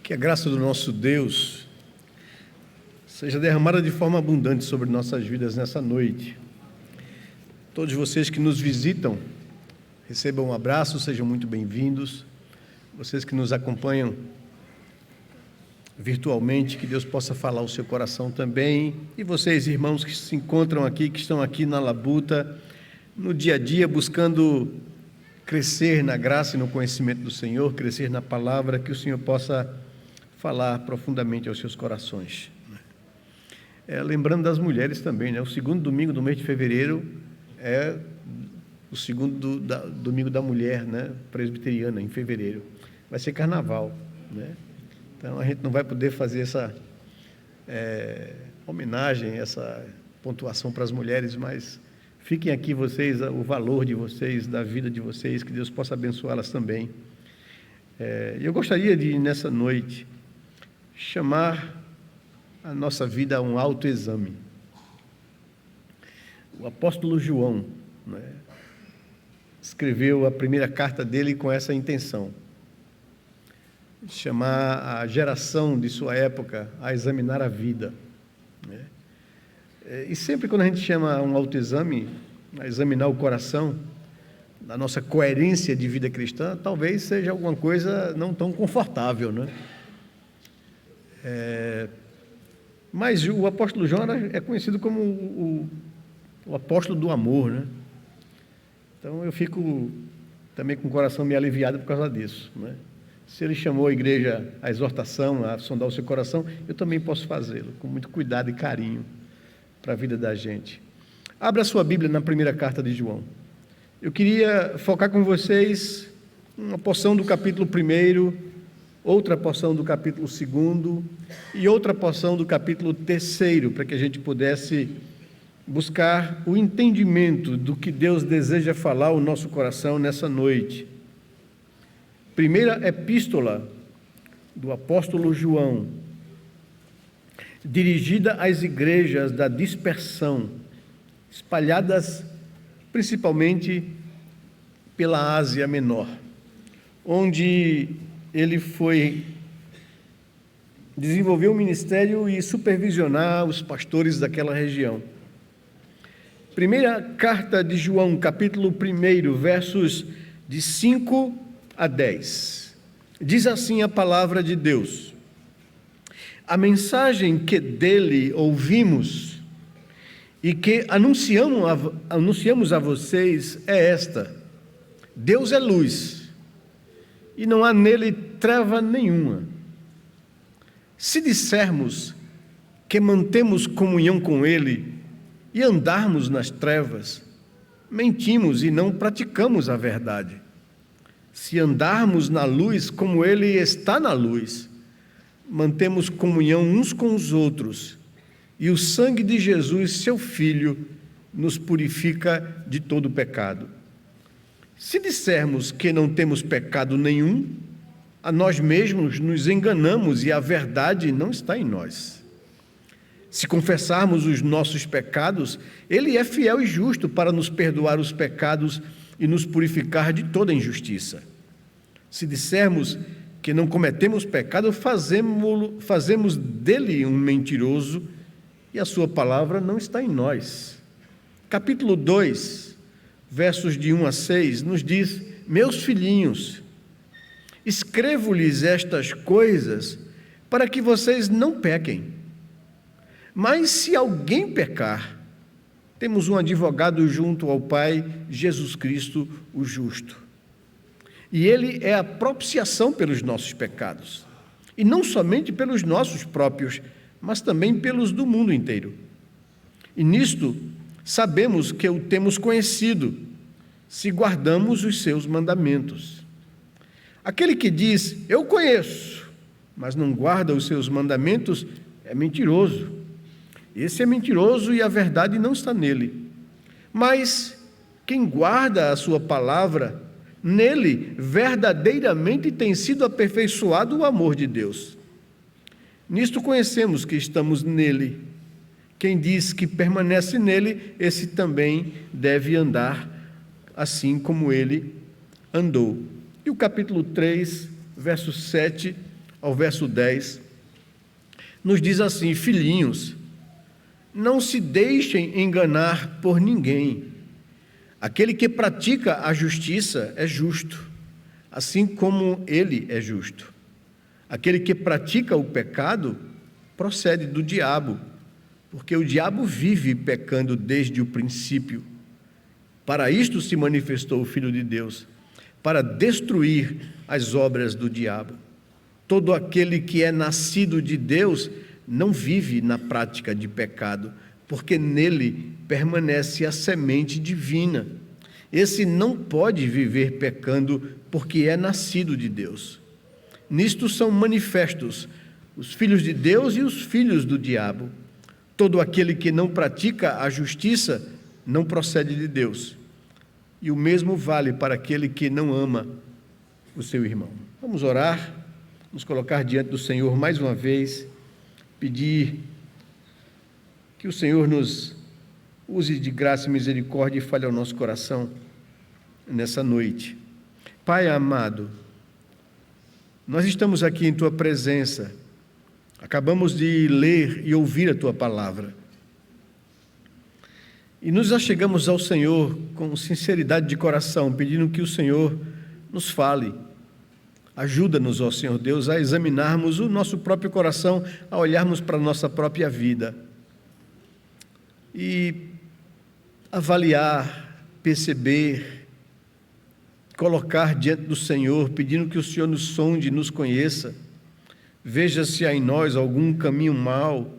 Que a graça do nosso Deus seja derramada de forma abundante sobre nossas vidas nessa noite. Todos vocês que nos visitam, recebam um abraço, sejam muito bem-vindos. Vocês que nos acompanham virtualmente, que Deus possa falar ao seu coração também. E vocês, irmãos que se encontram aqui, que estão aqui na Labuta, no dia a dia, buscando crescer na graça e no conhecimento do Senhor, crescer na palavra, que o Senhor possa falar profundamente aos seus corações. Lembrando das mulheres também, né? O segundo domingo do mês de fevereiro é o segundo domingo da mulher, né? Presbiteriana, em fevereiro. Vai ser carnaval, né? Então a gente não vai poder fazer essa homenagem, essa pontuação para as mulheres, mas fiquem aqui vocês, o valor de vocês, da vida de vocês, que Deus possa abençoá-las também. Eu gostaria de, nessa noite, chamar a nossa vida a um autoexame. O apóstolo João, né, escreveu a primeira carta dele com essa intenção: chamar a geração de sua época a examinar a vida, né? E sempre quando a gente chama um autoexame, a examinar o coração, da nossa coerência de vida cristã, talvez seja alguma coisa não tão confortável, né? Mas o apóstolo João é conhecido como o apóstolo do amor, né? Então eu fico também com o coração meio aliviado por causa disso, né? Se ele chamou a igreja à exortação, a sondar o seu coração, eu também posso fazê-lo, com muito cuidado e carinho para a vida da gente. Abra sua Bíblia na primeira carta de João. Eu queria focar com vocês uma porção do capítulo 1, outra porção do capítulo 2 e outra porção do capítulo 3, para que a gente pudesse buscar o entendimento do que Deus deseja falar ao nosso coração nessa noite. Primeira epístola do apóstolo João, dirigida às igrejas da dispersão, espalhadas principalmente pela Ásia Menor, onde ele desenvolveu o ministério e supervisionar os pastores daquela região. Primeira carta de João, capítulo 1, versos de 5 a 10. Diz assim a palavra de Deus: a mensagem que dele ouvimos e que anunciamos a vocês é esta: Deus é luz, e não há nele treva nenhuma. Se dissermos que mantemos comunhão com ele e andarmos nas trevas, mentimos e não praticamos a verdade. Se andarmos na luz como ele está na luz, mantemos comunhão uns com os outros, e o sangue de Jesus, seu Filho, nos purifica de todo pecado. Se dissermos que não temos pecado nenhum, a nós mesmos nos enganamos e a verdade não está em nós. Se confessarmos os nossos pecados, ele é fiel e justo para nos perdoar os pecados e nos purificar de toda injustiça. Se dissermos que não cometemos pecado, fazemos dele um mentiroso e a sua palavra não está em nós. Capítulo 2, versos de 1 a 6, nos diz: meus filhinhos, escrevo-lhes estas coisas para que vocês não pequem. Mas se alguém pecar, temos um advogado junto ao Pai, Jesus Cristo, o justo. E ele é a propiciação pelos nossos pecados, e não somente pelos nossos próprios, mas também pelos do mundo inteiro. E nisto sabemos que o temos conhecido, se guardamos os seus mandamentos. Aquele que diz, eu conheço, mas não guarda os seus mandamentos, é mentiroso. Esse é mentiroso e a verdade não está nele. Mas quem guarda a sua palavra, nele verdadeiramente tem sido aperfeiçoado o amor de Deus. Nisto conhecemos que estamos nele. Quem diz que permanece nele, esse também deve andar assim como ele andou. E o capítulo 3, verso 7, ao verso 10, nos diz assim: filhinhos, não se deixem enganar por ninguém. Aquele que pratica a justiça é justo, assim como ele é justo. Aquele que pratica o pecado procede do diabo, porque o diabo vive pecando desde o princípio. Para isto se manifestou o Filho de Deus, para destruir as obras do diabo. Todo aquele que é nascido de Deus não vive na prática de pecado, porque nele permanece a semente divina. Esse não pode viver pecando, porque é nascido de Deus. Nisto são manifestos os filhos de Deus e os filhos do diabo. Todo aquele que não pratica a justiça não procede de Deus. E o mesmo vale para aquele que não ama o seu irmão. Vamos orar, nos colocar diante do Senhor mais uma vez, pedir que o Senhor nos use de graça e misericórdia e fale ao nosso coração nessa noite. Pai amado, nós estamos aqui em Tua presença, acabamos de ler e ouvir a Tua palavra, e nos achegamos ao Senhor com sinceridade de coração, pedindo que o Senhor nos fale. Ajuda-nos, ó Senhor Deus, a examinarmos o nosso próprio coração, a olharmos para a nossa própria vida e avaliar, perceber, colocar diante do Senhor, pedindo que o Senhor nos sonde, nos conheça, veja se há em nós algum caminho mau,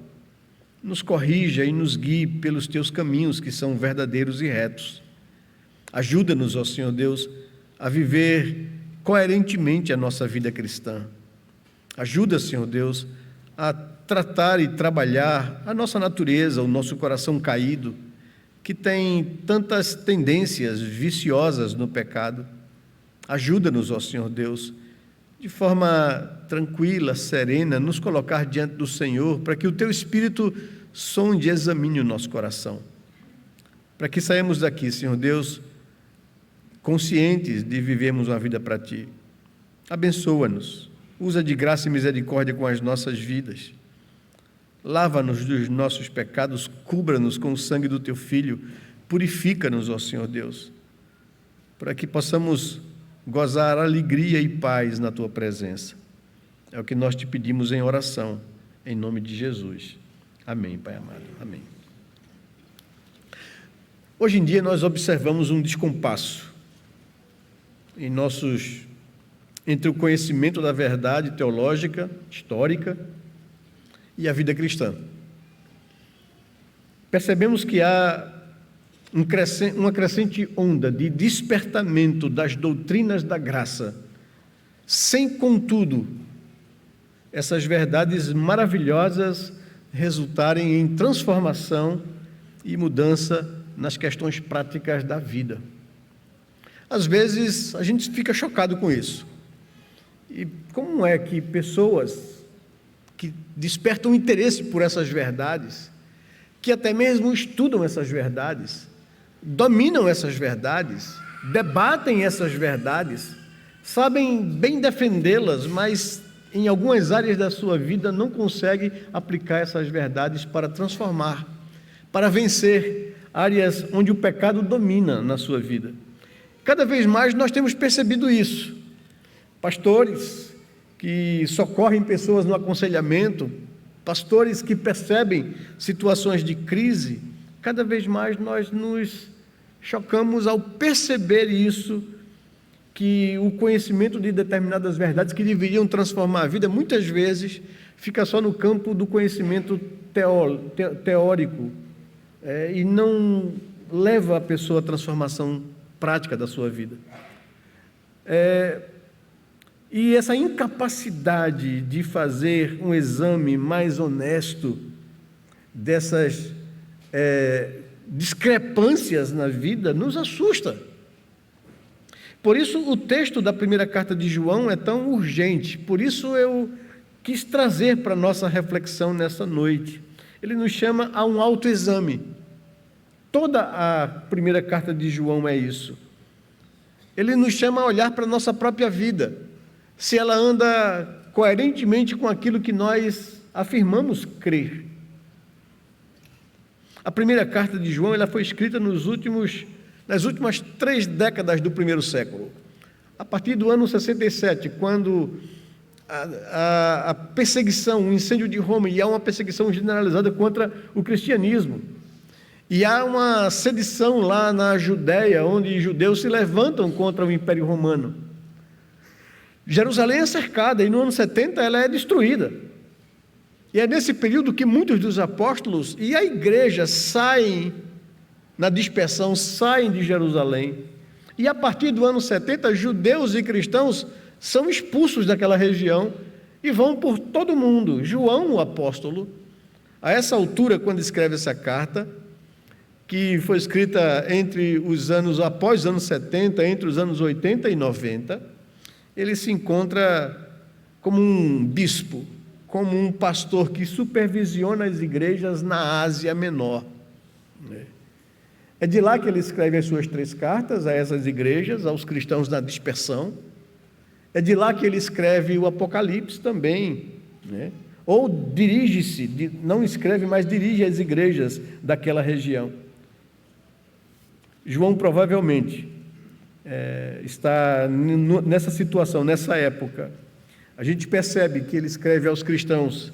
nos corrija e nos guie pelos Teus caminhos, que são verdadeiros e retos. Ajuda-nos, ó Senhor Deus, a viver coerentemente a nossa vida cristã. Ajuda, Senhor Deus, a tratar e trabalhar a nossa natureza, o nosso coração caído, que tem tantas tendências viciosas no pecado. Ajuda-nos, ó Senhor Deus, de forma tranquila, serena, nos colocar diante do Senhor, para que o Teu Espírito sonde e examine o nosso coração. Para que saímos daqui, Senhor Deus, conscientes de vivermos uma vida para Ti. Abençoa-nos, usa de graça e misericórdia com as nossas vidas. Lava-nos dos nossos pecados, cubra-nos com o sangue do Teu Filho, purifica-nos, ó Senhor Deus, para que possamos gozar alegria e paz na Tua presença. É o que nós Te pedimos em oração, em nome de Jesus. Amém, Pai amado. Amém. Hoje em dia nós observamos um descompasso entre o conhecimento da verdade teológica, histórica, e a vida cristã. Percebemos que há uma crescente onda de despertamento das doutrinas da graça, sem, contudo, essas verdades maravilhosas resultarem em transformação e mudança nas questões práticas da vida. Às vezes a gente fica chocado com isso. E como é que pessoas que despertam interesse por essas verdades, que até mesmo estudam essas verdades, dominam essas verdades, debatem essas verdades, sabem bem defendê-las, mas em algumas áreas da sua vida não conseguem aplicar essas verdades para transformar, para vencer áreas onde o pecado domina na sua vida. Cada vez mais nós temos percebido isso. Pastores que socorrem pessoas no aconselhamento, pastores que percebem situações de crise, cada vez mais nós nos chocamos ao perceber isso, que o conhecimento de determinadas verdades que deveriam transformar a vida, muitas vezes, fica só no campo do conhecimento teórico, e não leva a pessoa à transformação prática da sua vida. E essa incapacidade de fazer um exame mais honesto dessas discrepâncias na vida nos assusta. Por isso o texto da primeira carta de João é tão urgente, por isso eu quis trazer para a nossa reflexão nessa noite. Ele nos chama a um autoexame. Toda a primeira carta de João é isso. Ele nos chama a olhar para a nossa própria vida, se ela anda coerentemente com aquilo que nós afirmamos crer. A primeira carta de João ela foi escrita nas últimas 3 décadas do primeiro século. A partir do ano 67, quando a perseguição, o incêndio de Roma, e há uma perseguição generalizada contra o cristianismo. E há uma sedição lá na Judéia, onde judeus se levantam contra o Império Romano. Jerusalém é cercada e no ano 70 ela é destruída. E é nesse período que muitos dos apóstolos e a igreja saem na dispersão, saem de Jerusalém. E a partir do ano 70, judeus e cristãos são expulsos daquela região e vão por todo o mundo. João, o apóstolo, a essa altura, quando escreve essa carta, que foi escrita após os anos 70, entre os anos 80 e 90, ele se encontra como um bispo, como um pastor que supervisiona as igrejas na Ásia Menor. É de lá que ele escreve as suas 3 cartas a essas igrejas, aos cristãos na dispersão. É de lá que ele escreve o Apocalipse também, ou não escreve, mas dirige as igrejas daquela região. João provavelmente está nessa situação, nessa época. A gente percebe que ele escreve aos cristãos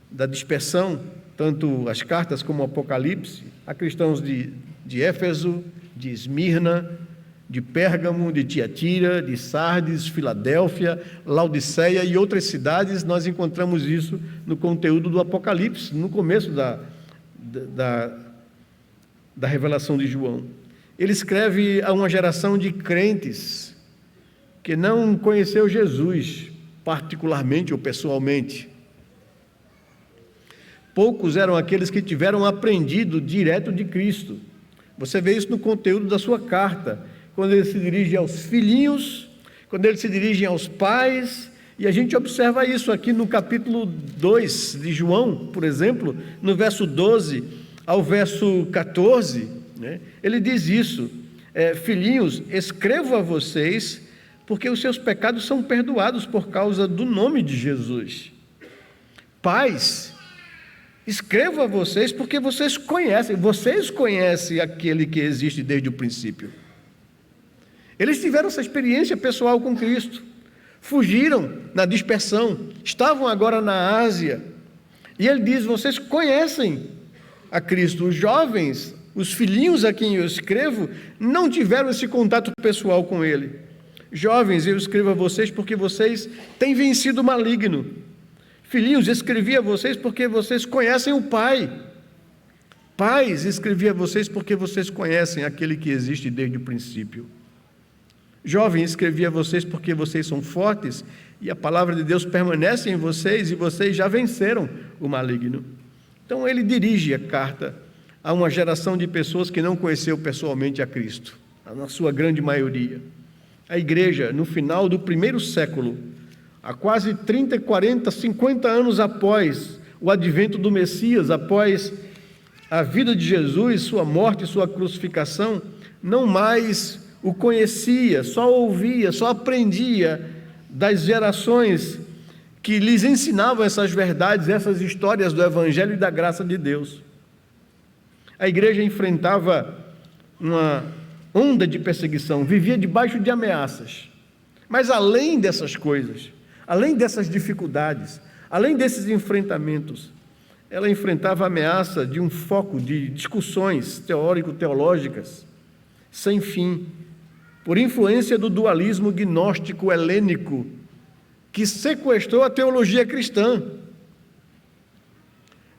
da dispersão, tanto as cartas como o Apocalipse, a cristãos de Éfeso, de Esmirna, de Pérgamo, de Tiatira, de Sardes, Filadélfia, Laodiceia e outras cidades. Nós encontramos isso no conteúdo do Apocalipse, no começo da revelação de João. Ele escreve a uma geração de crentes que não conheceu Jesus particularmente ou pessoalmente. Poucos eram aqueles que tiveram aprendido direto de Cristo. Você vê isso no conteúdo da sua carta, quando ele se dirige aos filhinhos, quando ele se dirige aos pais, e a gente observa isso aqui no capítulo 2 de João, por exemplo, no verso 12 ao verso 14, ele diz isso: filhinhos, escrevo a vocês porque os seus pecados são perdoados por causa do nome de Jesus. Pais, escrevo a vocês porque vocês conhecem aquele que existe desde o princípio. Eles tiveram essa experiência pessoal com Cristo, fugiram na dispersão, estavam agora na Ásia, e ele diz: vocês conhecem a Cristo. Os jovens, os filhinhos a quem eu escrevo, não tiveram esse contato pessoal com ele. Jovens, eu escrevo a vocês porque vocês têm vencido o maligno. Filhinhos, escrevi a vocês porque vocês conhecem o Pai. Pais, escrevi a vocês porque vocês conhecem aquele que existe desde o princípio. Jovens, escrevi a vocês porque vocês são fortes e a palavra de Deus permanece em vocês e vocês já venceram o maligno. Então ele dirige a carta a uma geração de pessoas que não conheceu pessoalmente a Cristo, na sua grande maioria. A igreja, no final do primeiro século, há quase 30, 40, 50 anos após o advento do Messias, após a vida de Jesus, sua morte e sua crucificação, não mais o conhecia, só ouvia, só aprendia das gerações que lhes ensinavam essas verdades, essas histórias do Evangelho e da graça de Deus. A igreja enfrentava uma onda de perseguição, vivia debaixo de ameaças. Mas além dessas coisas, além dessas dificuldades, além desses enfrentamentos, ela enfrentava a ameaça de um foco de discussões teórico-teológicas sem fim, por influência do dualismo gnóstico helênico, que sequestrou a teologia cristã.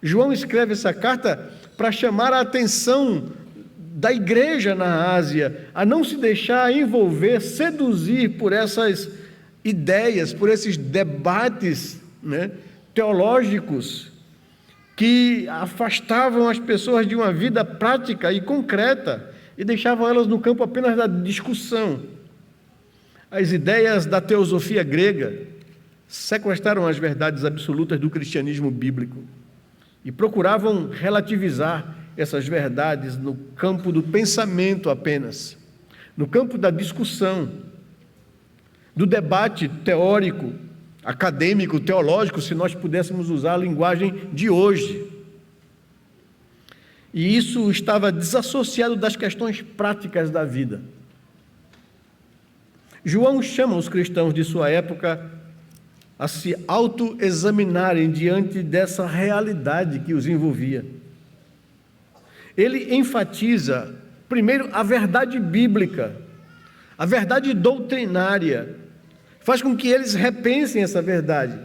João escreve essa carta para chamar a atenção da igreja na Ásia, a não se deixar envolver, seduzir por essas ideias, por esses debates teológicos que afastavam as pessoas de uma vida prática e concreta e deixavam elas no campo apenas da discussão. As ideias da teosofia grega sequestraram as verdades absolutas do cristianismo bíblico e procuravam relativizar essas verdades no campo do pensamento apenas, no campo da discussão, do debate teórico, acadêmico, teológico, se nós pudéssemos usar a linguagem de hoje. E isso estava desassociado das questões práticas da vida. João chama os cristãos de sua época a se autoexaminarem diante dessa realidade que os envolvia. Ele enfatiza, primeiro, a verdade bíblica, a verdade doutrinária, faz com que eles repensem essa verdade.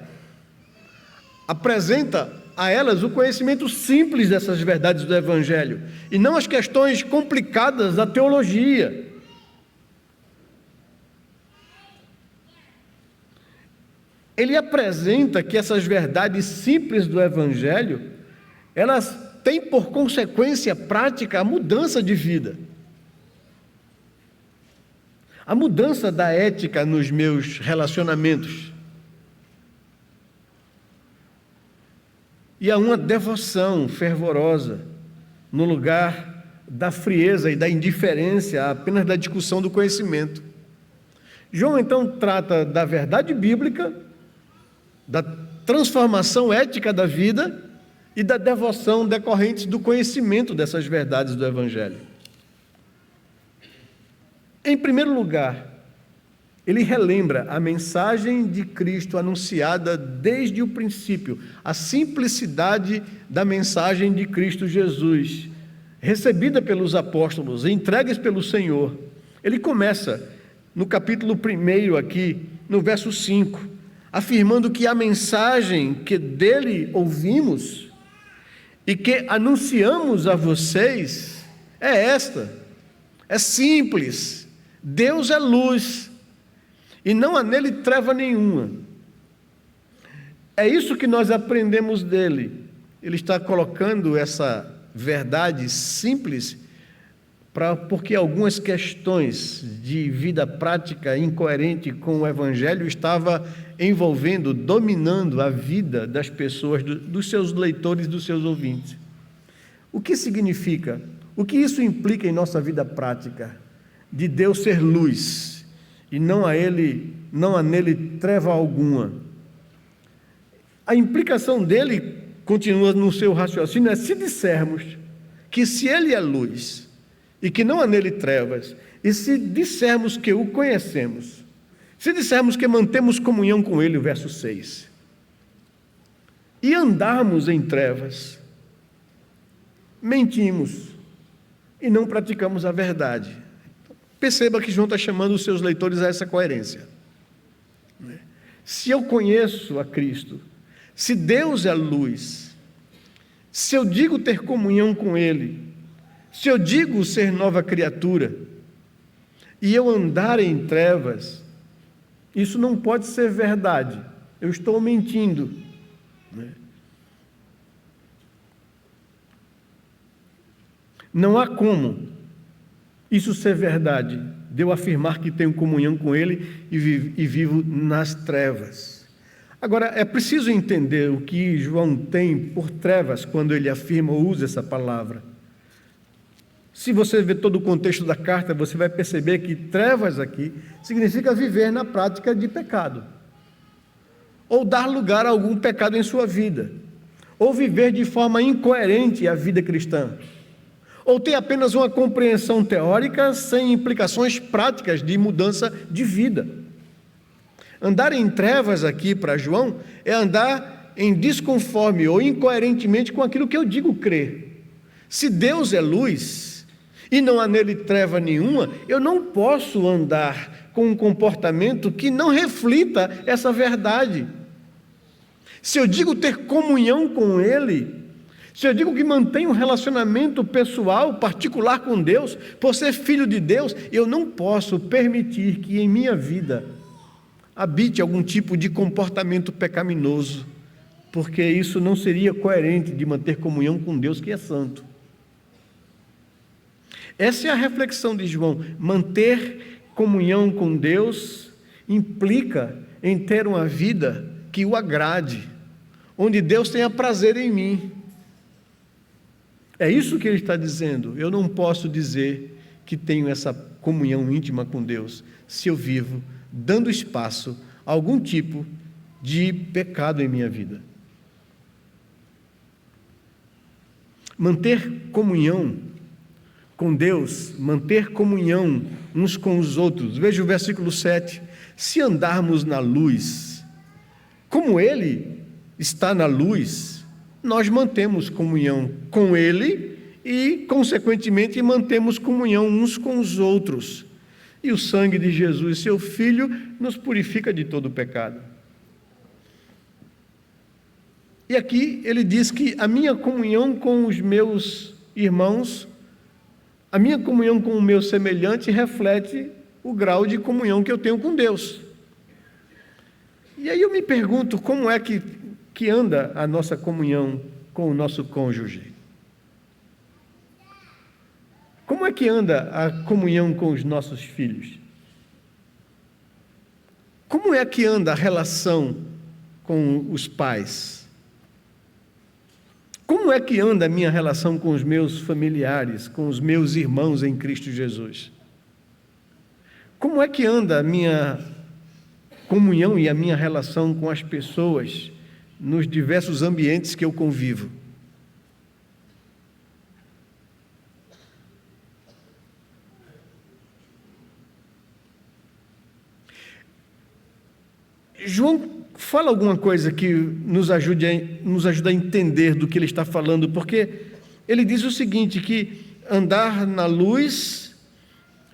Apresenta a elas o conhecimento simples dessas verdades do Evangelho, e não as questões complicadas da teologia. Ele apresenta que essas verdades simples do Evangelho, elas têm por consequência prática a mudança de vida. A mudança da ética nos meus relacionamentos. E há uma devoção fervorosa no lugar da frieza e da indiferença, apenas da discussão do conhecimento. João, então, trata da verdade bíblica, da transformação ética da vida e da devoção decorrentes do conhecimento dessas verdades do Evangelho. Em primeiro lugar, ele relembra a mensagem de Cristo anunciada desde o princípio, a simplicidade da mensagem de Cristo Jesus, recebida pelos apóstolos, entregues pelo Senhor. Ele começa no capítulo 1 aqui, no verso 5, afirmando que a mensagem que dele ouvimos e que anunciamos a vocês é esta, é simples. Deus é luz e não há nele treva nenhuma. É isso que nós aprendemos dele. Ele está colocando essa verdade simples porque algumas questões de vida prática incoerente com o Evangelho estava envolvendo, dominando a vida das pessoas, dos seus leitores, dos seus ouvintes. O que significa? O que isso implica em nossa vida prática? De Deus ser luz e não há nele treva alguma. A implicação dele, continua no seu raciocínio, é se dissermos que se ele é luz e que não há nele trevas, e se dissermos que o conhecemos, se dissermos que mantemos comunhão com ele, o verso 6, e andarmos em trevas, mentimos e não praticamos a verdade. Perceba que João está chamando os seus leitores a essa coerência. Se eu conheço a Cristo, se Deus é luz, se eu digo ter comunhão com Ele, se eu digo ser nova criatura, e eu andar em trevas, isso não pode ser verdade. Eu estou mentindo. Não há como isso ser verdade, de eu afirmar que tenho comunhão com Ele e vivo nas trevas. Agora, é preciso entender o que João tem por trevas quando ele afirma ou usa essa palavra. Se você ver todo o contexto da carta, você vai perceber que trevas aqui significa viver na prática de pecado, ou dar lugar a algum pecado em sua vida, ou viver de forma incoerente a vida cristã, ou ter apenas uma compreensão teórica sem implicações práticas de mudança de vida. Andar em trevas aqui para João é andar em desconforme ou incoerentemente com aquilo que eu digo crer. Se Deus é luz e não há nele treva nenhuma, eu não posso andar com um comportamento que não reflita essa verdade. Se eu digo ter comunhão com Ele, se eu digo que mantenho um relacionamento pessoal, particular com Deus, por ser filho de Deus, eu não posso permitir que em minha vida habite algum tipo de comportamento pecaminoso, porque isso não seria coerente de manter comunhão com Deus que é santo. Essa é a reflexão de João. Manter comunhão com Deus implica em ter uma vida que o agrade, onde Deus tenha prazer em mim. É isso que ele está dizendo. Eu não posso dizer que tenho essa comunhão íntima com Deus se eu vivo dando espaço a algum tipo de pecado em minha vida. Manter comunhão com Deus, manter comunhão uns com os outros. Veja o versículo 7. Se andarmos na luz, como Ele está na luz, nós mantemos comunhão com Ele e, consequentemente, mantemos comunhão uns com os outros. E o sangue de Jesus, seu Filho, nos purifica de todo o pecado. E aqui ele diz que a minha comunhão com os meus irmãos, a minha comunhão com o meu semelhante reflete o grau de comunhão que eu tenho com Deus. E aí eu me pergunto, como é que anda a nossa comunhão com o nosso cônjuge? Como é que anda a comunhão com os nossos filhos? Como é que anda a relação com os pais? Como é que anda a minha relação com os meus familiares, com os meus irmãos em Cristo Jesus? Como é que anda a minha comunhão e a minha relação com as pessoas nos diversos ambientes que eu convivo? João fala alguma coisa que nos ajuda a entender do que ele está falando, porque ele diz o seguinte, que andar na luz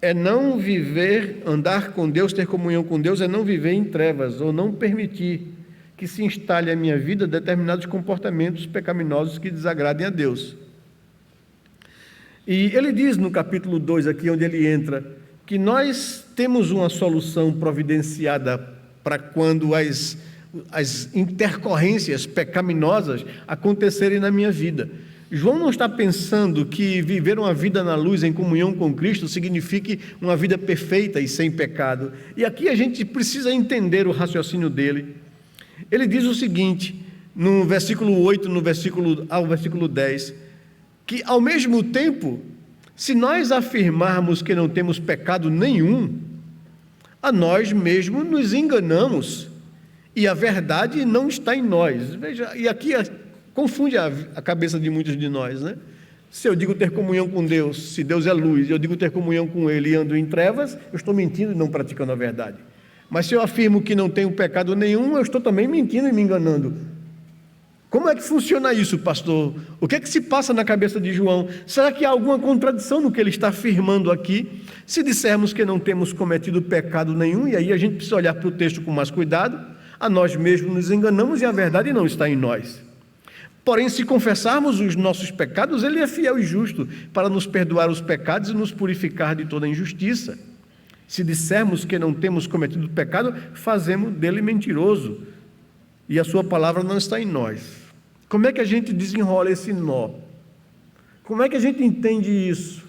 é não viver, andar com Deus, ter comunhão com Deus, é não viver em trevas, ou não permitir que se instale a minha vida determinados comportamentos pecaminosos que desagradem a Deus. E ele diz no capítulo 2, aqui onde ele entra, que nós temos uma solução providenciada para quando as intercorrências pecaminosas acontecerem na minha vida. João não está pensando que viver uma vida na luz, em comunhão com Cristo, signifique uma vida perfeita e sem pecado. E aqui a gente precisa entender o raciocínio dele. Ele diz o seguinte, no versículo 8, ao versículo 10, que ao mesmo tempo, se nós afirmarmos que não temos pecado nenhum, a nós mesmos nos enganamos e a verdade não está em nós. Veja, e aqui confunde a cabeça de muitos de nós, né? Se eu digo ter comunhão com Deus, se Deus é luz, e eu digo ter comunhão com Ele e ando em trevas, eu estou mentindo e não praticando a verdade. Mas se eu afirmo que não tenho pecado nenhum, eu estou também mentindo e me enganando. Como é que funciona isso, pastor? O que é que se passa na cabeça de João? Será que há alguma contradição no que ele está afirmando aqui? Se dissermos que não temos cometido pecado nenhum, e aí a gente precisa olhar para o texto com mais cuidado, a nós mesmos nos enganamos e a verdade não está em nós. Porém, se confessarmos os nossos pecados, Ele é fiel e justo para nos perdoar os pecados e nos purificar de toda injustiça. Se dissermos que não temos cometido pecado, fazemos dele mentiroso, e a sua palavra não está em nós. Como é que a gente desenrola esse nó? Como é que a gente entende isso?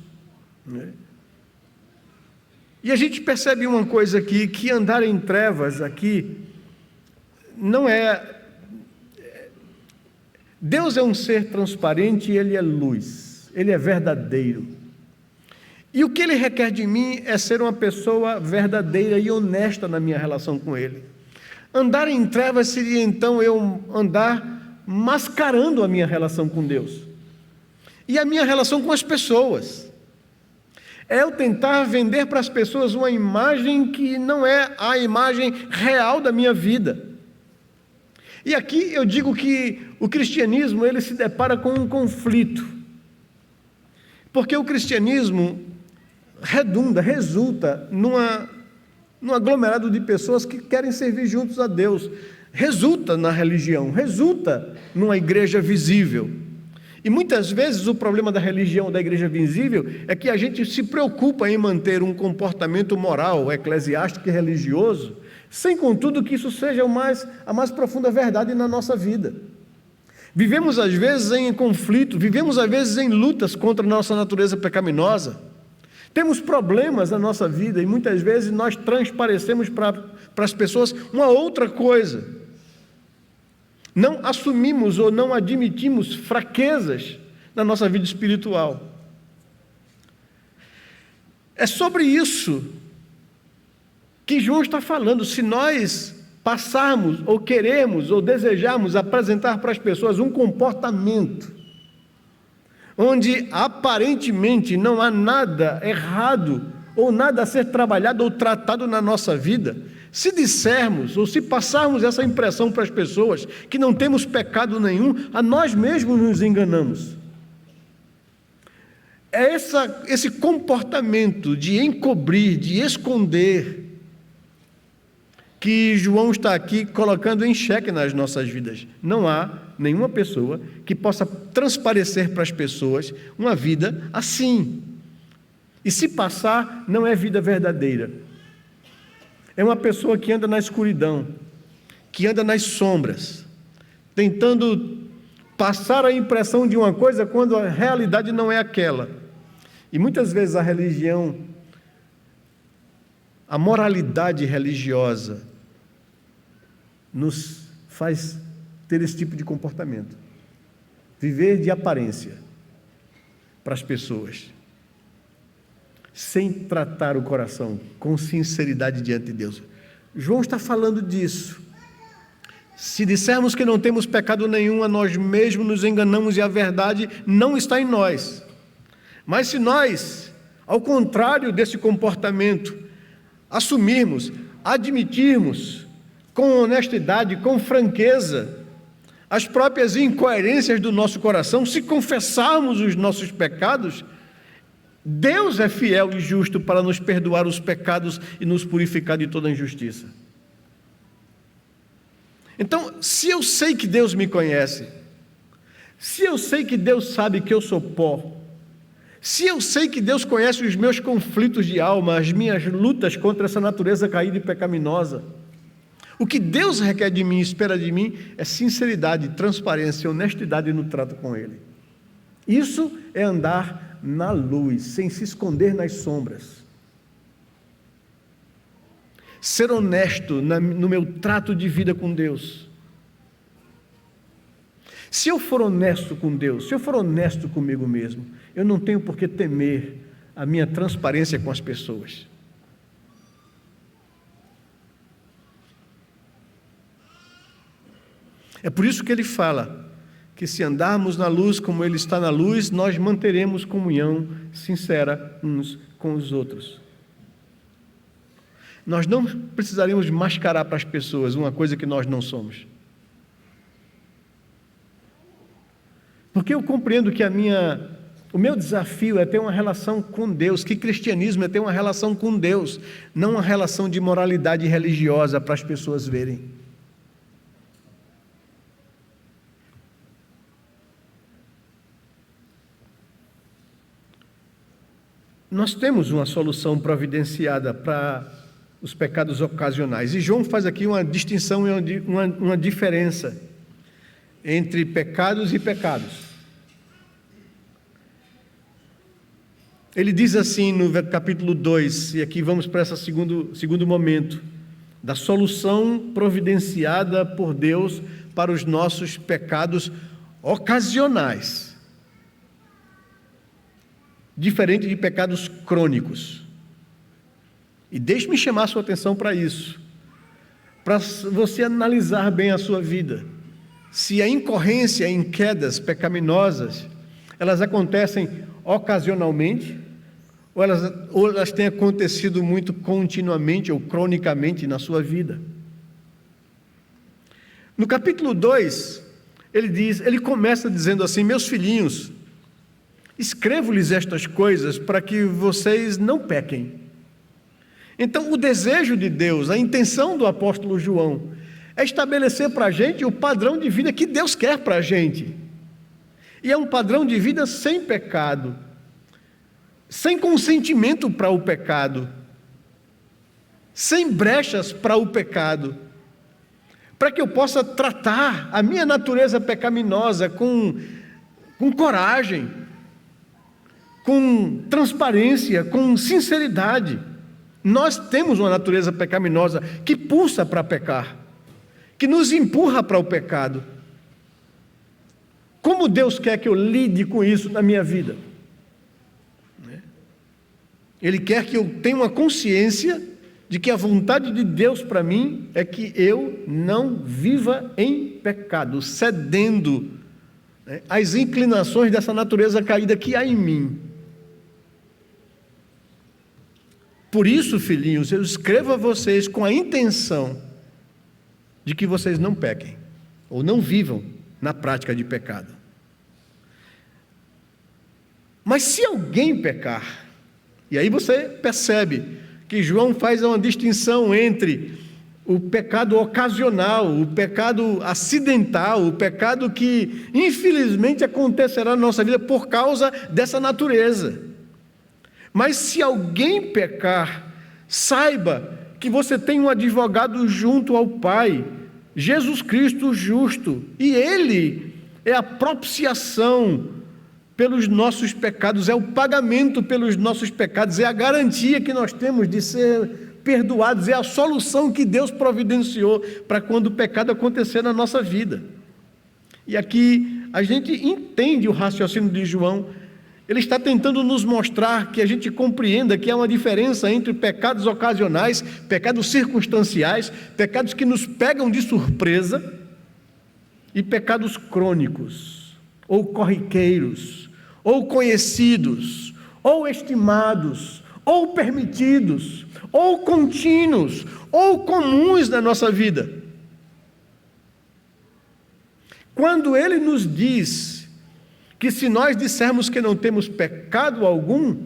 E a gente percebe uma coisa aqui, que andar em trevas aqui não é... Deus é um ser transparente e Ele é luz, Ele é verdadeiro. E o que Ele requer de mim é ser uma pessoa verdadeira e honesta na minha relação com Ele. Andar em trevas seria então eu andar mascarando a minha relação com Deus e a minha relação com as pessoas. É eu tentar vender para as pessoas uma imagem que não é a imagem real da minha vida. E aqui eu digo que o cristianismo ele se depara com um conflito, porque o cristianismo resulta num aglomerado de pessoas que querem servir juntos a Deus, resulta na religião, resulta numa igreja visível. E muitas vezes o problema da religião, da igreja visível, é que a gente se preocupa em manter um comportamento moral, eclesiástico e religioso, sem contudo que isso seja a mais profunda verdade na nossa vida. Vivemos às vezes em conflito, vivemos às vezes em lutas contra a nossa natureza pecaminosa. Temos problemas na nossa vida e muitas vezes nós transparecemos para as pessoas uma outra coisa. Não assumimos ou não admitimos fraquezas na nossa vida espiritual. É sobre isso que João está falando. Se nós passarmos, ou queremos, ou desejamos apresentar para as pessoas um comportamento onde aparentemente não há nada errado, ou nada a ser trabalhado ou tratado na nossa vida, se dissermos, ou se passarmos essa impressão para as pessoas, que não temos pecado nenhum, a nós mesmos nos enganamos. É esse comportamento de encobrir, de esconder, que João está aqui colocando em xeque nas nossas vidas. Não há nenhuma pessoa que possa transparecer para as pessoas uma vida assim. E se passar, não é vida verdadeira. É uma pessoa que anda na escuridão, que anda nas sombras, tentando passar a impressão de uma coisa quando a realidade não é aquela. E muitas vezes a religião, a moralidade religiosa, nos faz ter esse tipo de comportamento. Viver de aparência para as pessoas, sem tratar o coração com sinceridade diante de Deus. João está falando disso. Se dissermos que não temos pecado nenhum, a nós mesmos nos enganamos e a verdade não está em nós. Mas se nós, ao contrário desse comportamento, assumirmos, admitirmos, com honestidade, com franqueza, as próprias incoerências do nosso coração, se confessarmos os nossos pecados, Deus é fiel e justo para nos perdoar os pecados e nos purificar de toda injustiça. Então, se eu sei que Deus me conhece, se eu sei que Deus sabe que eu sou pó, se eu sei que Deus conhece os meus conflitos de alma, as minhas lutas contra essa natureza caída e pecaminosa, o que Deus requer de mim, espera de mim, é sinceridade, transparência, honestidade no trato com Ele. Isso é andar na luz, sem se esconder nas sombras. Ser honesto no meu trato de vida com Deus. Se eu for honesto com Deus, se eu for honesto comigo mesmo, eu não tenho por que temer a minha transparência com as pessoas. É por isso que ele fala que se andarmos na luz como Ele está na luz, nós manteremos comunhão sincera uns com os outros. Nós não precisaremos mascarar para as pessoas uma coisa que nós não somos. Porque eu compreendo que o meu desafio é ter uma relação com Deus, que cristianismo é ter uma relação com Deus, não uma relação de moralidade religiosa para as pessoas verem. Nós temos uma solução providenciada para os pecados ocasionais. E João faz aqui uma distinção e uma diferença entre pecados e pecados. Ele diz assim no capítulo 2, e aqui vamos para esse segundo momento, da solução providenciada por Deus para os nossos pecados ocasionais. Diferente de pecados crônicos. E deixe-me chamar a sua atenção para isso, para você analisar bem a sua vida. Se a incorrência em quedas pecaminosas, elas acontecem ocasionalmente, ou elas têm acontecido muito continuamente ou cronicamente na sua vida. No capítulo 2, ele começa dizendo assim: meus filhinhos, escrevo-lhes estas coisas para que vocês não pequem. Então, o desejo de Deus, a intenção do apóstolo João, é estabelecer para a gente o padrão de vida que Deus quer para a gente. E é um padrão de vida sem pecado, sem consentimento para o pecado, sem brechas para o pecado, para que eu possa tratar a minha natureza pecaminosa com coragem, com transparência, com sinceridade. Nós temos uma natureza pecaminosa que pulsa para pecar, que nos empurra para o pecado. Como Deus quer que eu lide com isso na minha vida? Ele quer que eu tenha uma consciência de que a vontade de Deus para mim é que eu não viva em pecado, cedendo, né, às inclinações dessa natureza caída que há em mim. Por isso, filhinhos, eu escrevo a vocês com a intenção de que vocês não pequem, ou não vivam na prática de pecado. Mas se alguém pecar, e aí você percebe que João faz uma distinção entre o pecado ocasional, o pecado acidental, o pecado que infelizmente acontecerá na nossa vida por causa dessa natureza. Mas se alguém pecar, saiba que você tem um advogado junto ao Pai, Jesus Cristo justo, e Ele é a propiciação pelos nossos pecados, é o pagamento pelos nossos pecados, é a garantia que nós temos de ser perdoados, é a solução que Deus providenciou para quando o pecado acontecer na nossa vida. E aqui a gente entende o raciocínio de João. Ele está tentando nos mostrar que a gente compreenda que há uma diferença entre pecados ocasionais, pecados circunstanciais, pecados que nos pegam de surpresa, e pecados crônicos, ou corriqueiros, ou conhecidos, ou estimados, ou permitidos, ou contínuos, ou comuns na nossa vida. Quando ele nos diz que se nós dissermos que não temos pecado algum,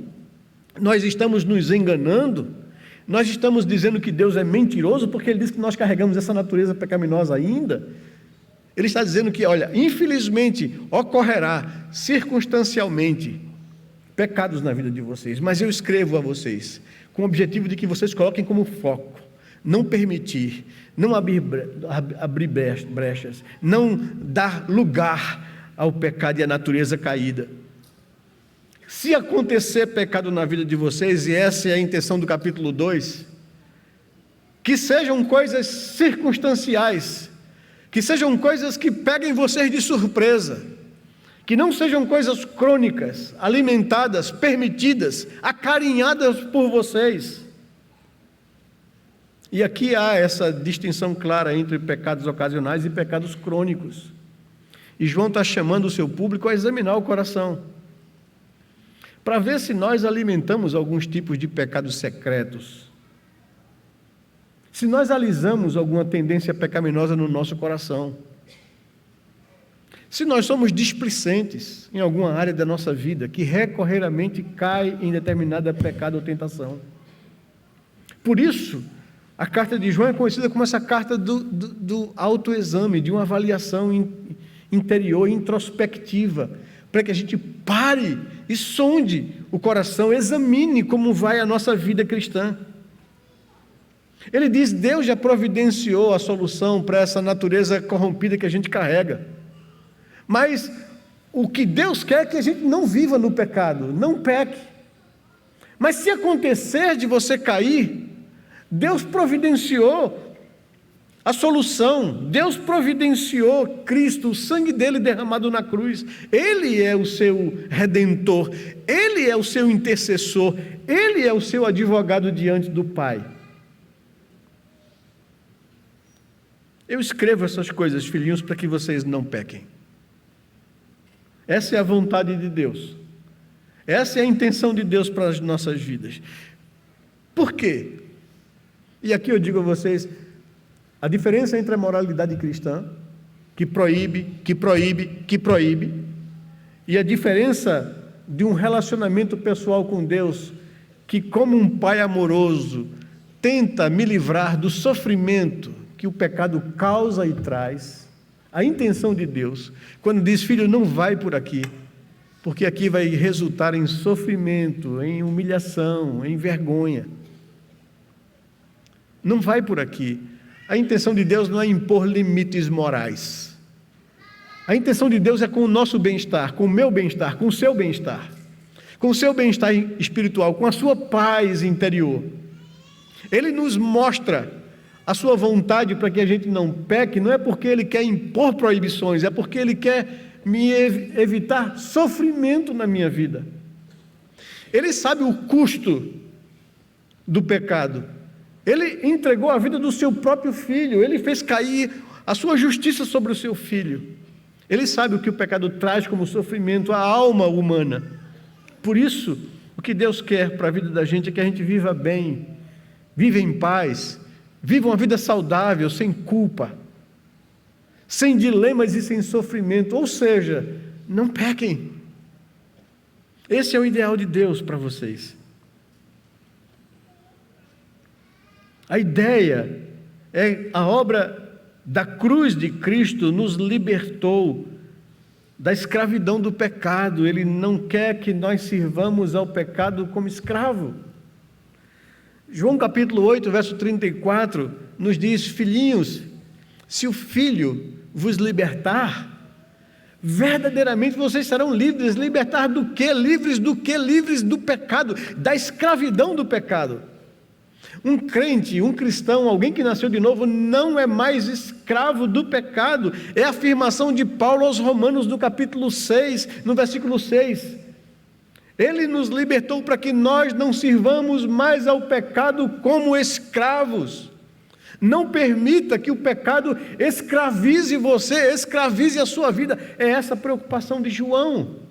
nós estamos nos enganando, nós estamos dizendo que Deus é mentiroso, porque Ele diz que nós carregamos essa natureza pecaminosa ainda. Ele está dizendo que, olha, infelizmente ocorrerá circunstancialmente pecados na vida de vocês, mas eu escrevo a vocês com o objetivo de que vocês coloquem como foco não permitir, não abrir brechas, não dar lugar ao pecado e à natureza caída. Se acontecer pecado na vida de vocês, e essa é a intenção do capítulo 2, que sejam coisas circunstanciais, que sejam coisas que peguem vocês de surpresa, que não sejam coisas crônicas, alimentadas, permitidas, acarinhadas por vocês. E aqui há essa distinção clara entre pecados ocasionais e pecados crônicos. E João está chamando o seu público a examinar o coração, para ver se nós alimentamos alguns tipos de pecados secretos, se nós alisamos alguma tendência pecaminosa no nosso coração, se nós somos displicentes em alguma área da nossa vida, que recorrentemente cai em determinada pecado ou tentação. Por isso, a carta de João é conhecida como essa carta do autoexame, de uma avaliação interior, introspectiva, para que a gente pare e sonde o coração, examine como vai a nossa vida cristã. Ele diz: Deus já providenciou a solução para essa natureza corrompida que a gente carrega, mas o que Deus quer é que a gente não viva no pecado, não peque. Mas se acontecer de você cair, Deus providenciou a solução, Deus providenciou Cristo, o sangue dele derramado na cruz. Ele é o seu redentor, Ele é o seu intercessor, Ele é o seu advogado diante do Pai. Eu escrevo essas coisas, filhinhos, para que vocês não pequem. Essa é a vontade de Deus, essa é a intenção de Deus para as nossas vidas. Por quê? E aqui eu digo a vocês, a diferença entre a moralidade cristã, que proíbe, e a diferença de um relacionamento pessoal com Deus, que como um pai amoroso, tenta me livrar do sofrimento que o pecado causa e traz. A intenção de Deus, quando diz: filho, não vai por aqui, porque aqui vai resultar em sofrimento, em humilhação, em vergonha. Não vai por aqui. A intenção de Deus não é impor limites morais. A intenção de Deus é com o nosso bem-estar, com o meu bem-estar, com o seu bem-estar, com o seu bem-estar espiritual, com a sua paz interior. Ele nos mostra a sua vontade para que a gente não peque, não é porque Ele quer impor proibições, é porque Ele quer me evitar sofrimento na minha vida. Ele sabe o custo do pecado. Ele entregou a vida do seu próprio filho, ele fez cair a sua justiça sobre o seu filho. Ele sabe o que o pecado traz como sofrimento à alma humana. Por isso, o que Deus quer para a vida da gente é que a gente viva bem, viva em paz, viva uma vida saudável, sem culpa, sem dilemas e sem sofrimento. Ou seja, não pequem. Esse é o ideal de Deus para vocês. A ideia é a obra da cruz de Cristo nos libertou da escravidão do pecado. Ele não quer que nós sirvamos ao pecado como escravo. João capítulo 8, verso 34, nos diz: filhinhos, se o Filho vos libertar, verdadeiramente vocês serão livres. Libertar do quê? Livres do quê? Livres do pecado, da escravidão do pecado. Um crente, um cristão, alguém que nasceu de novo, não é mais escravo do pecado. É a afirmação de Paulo aos Romanos no capítulo 6, no versículo 6. Ele nos libertou para que nós não sirvamos mais ao pecado como escravos. Não permita que o pecado escravize você, escravize a sua vida. É essa a preocupação de João.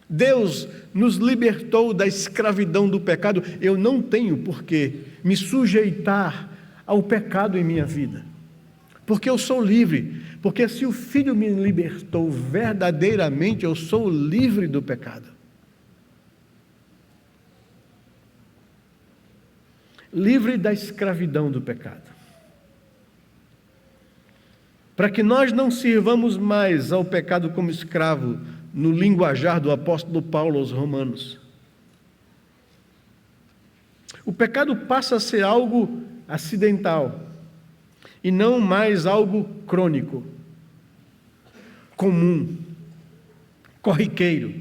Deus nos libertou da escravidão do pecado. Eu não tenho por que me sujeitar ao pecado em minha vida, porque eu sou livre. Porque se o Filho me libertou verdadeiramente, eu sou livre do pecado. Livre da escravidão do pecado. Para que nós não sirvamos mais ao pecado como escravo, no linguajar do apóstolo Paulo aos Romanos. O pecado passa a ser algo acidental e não mais algo crônico, comum, corriqueiro,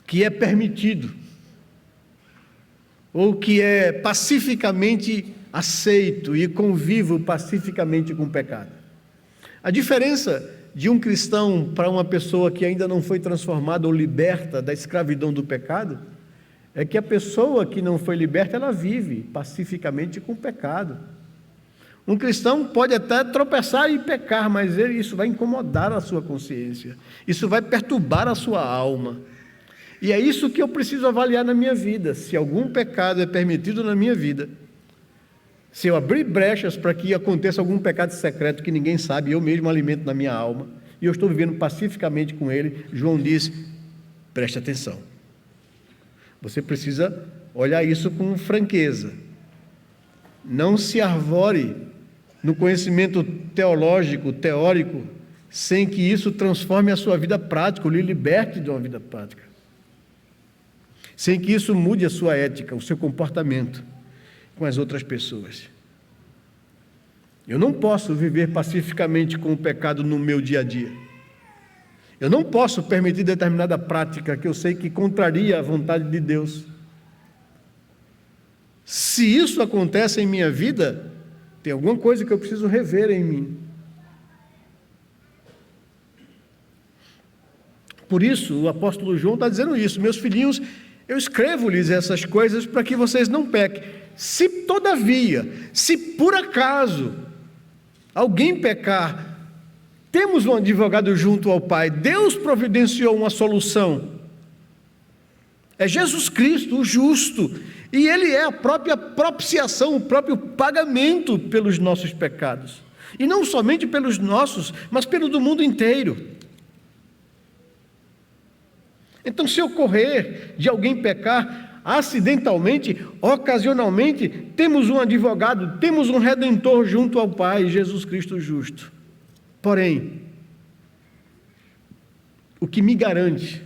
que é permitido ou que é pacificamente aceito e convivo pacificamente com o pecado. A diferença de um cristão para uma pessoa que ainda não foi transformada ou liberta da escravidão do pecado, é que a pessoa que não foi liberta, ela vive pacificamente com o pecado. Um cristão pode até tropeçar e pecar, mas isso vai incomodar a sua consciência, isso vai perturbar a sua alma. E é isso que eu preciso avaliar na minha vida. Se algum pecado é permitido na minha vida, se eu abrir brechas para que aconteça algum pecado secreto que ninguém sabe, eu mesmo alimento na minha alma, e eu estou vivendo pacificamente com ele, João diz: preste atenção. Você precisa olhar isso com franqueza. Não se arvore no conhecimento teológico, teórico, sem que isso transforme a sua vida prática, ou lhe liberte de uma vida prática. Sem que isso mude a sua ética, o seu comportamento com as outras pessoas. Eu não posso viver pacificamente com o pecado no meu dia a dia. Eu não posso permitir determinada prática que eu sei que contraria a vontade de Deus. Se isso acontece em minha vida, tem alguma coisa que eu preciso rever em mim. Por isso, o apóstolo João está dizendo isso: meus filhinhos, eu escrevo-lhes essas coisas para que vocês não pequem. Se todavia, se por acaso alguém pecar, temos um advogado junto ao Pai. Deus providenciou uma solução. É Jesus Cristo, o justo, e Ele é a própria propiciação, o próprio pagamento pelos nossos pecados. E não somente pelos nossos, mas pelo do mundo inteiro. Então, se ocorrer de alguém pecar acidentalmente, ocasionalmente, temos um advogado, temos um redentor junto ao Pai, Jesus Cristo justo. Porém, o que me garante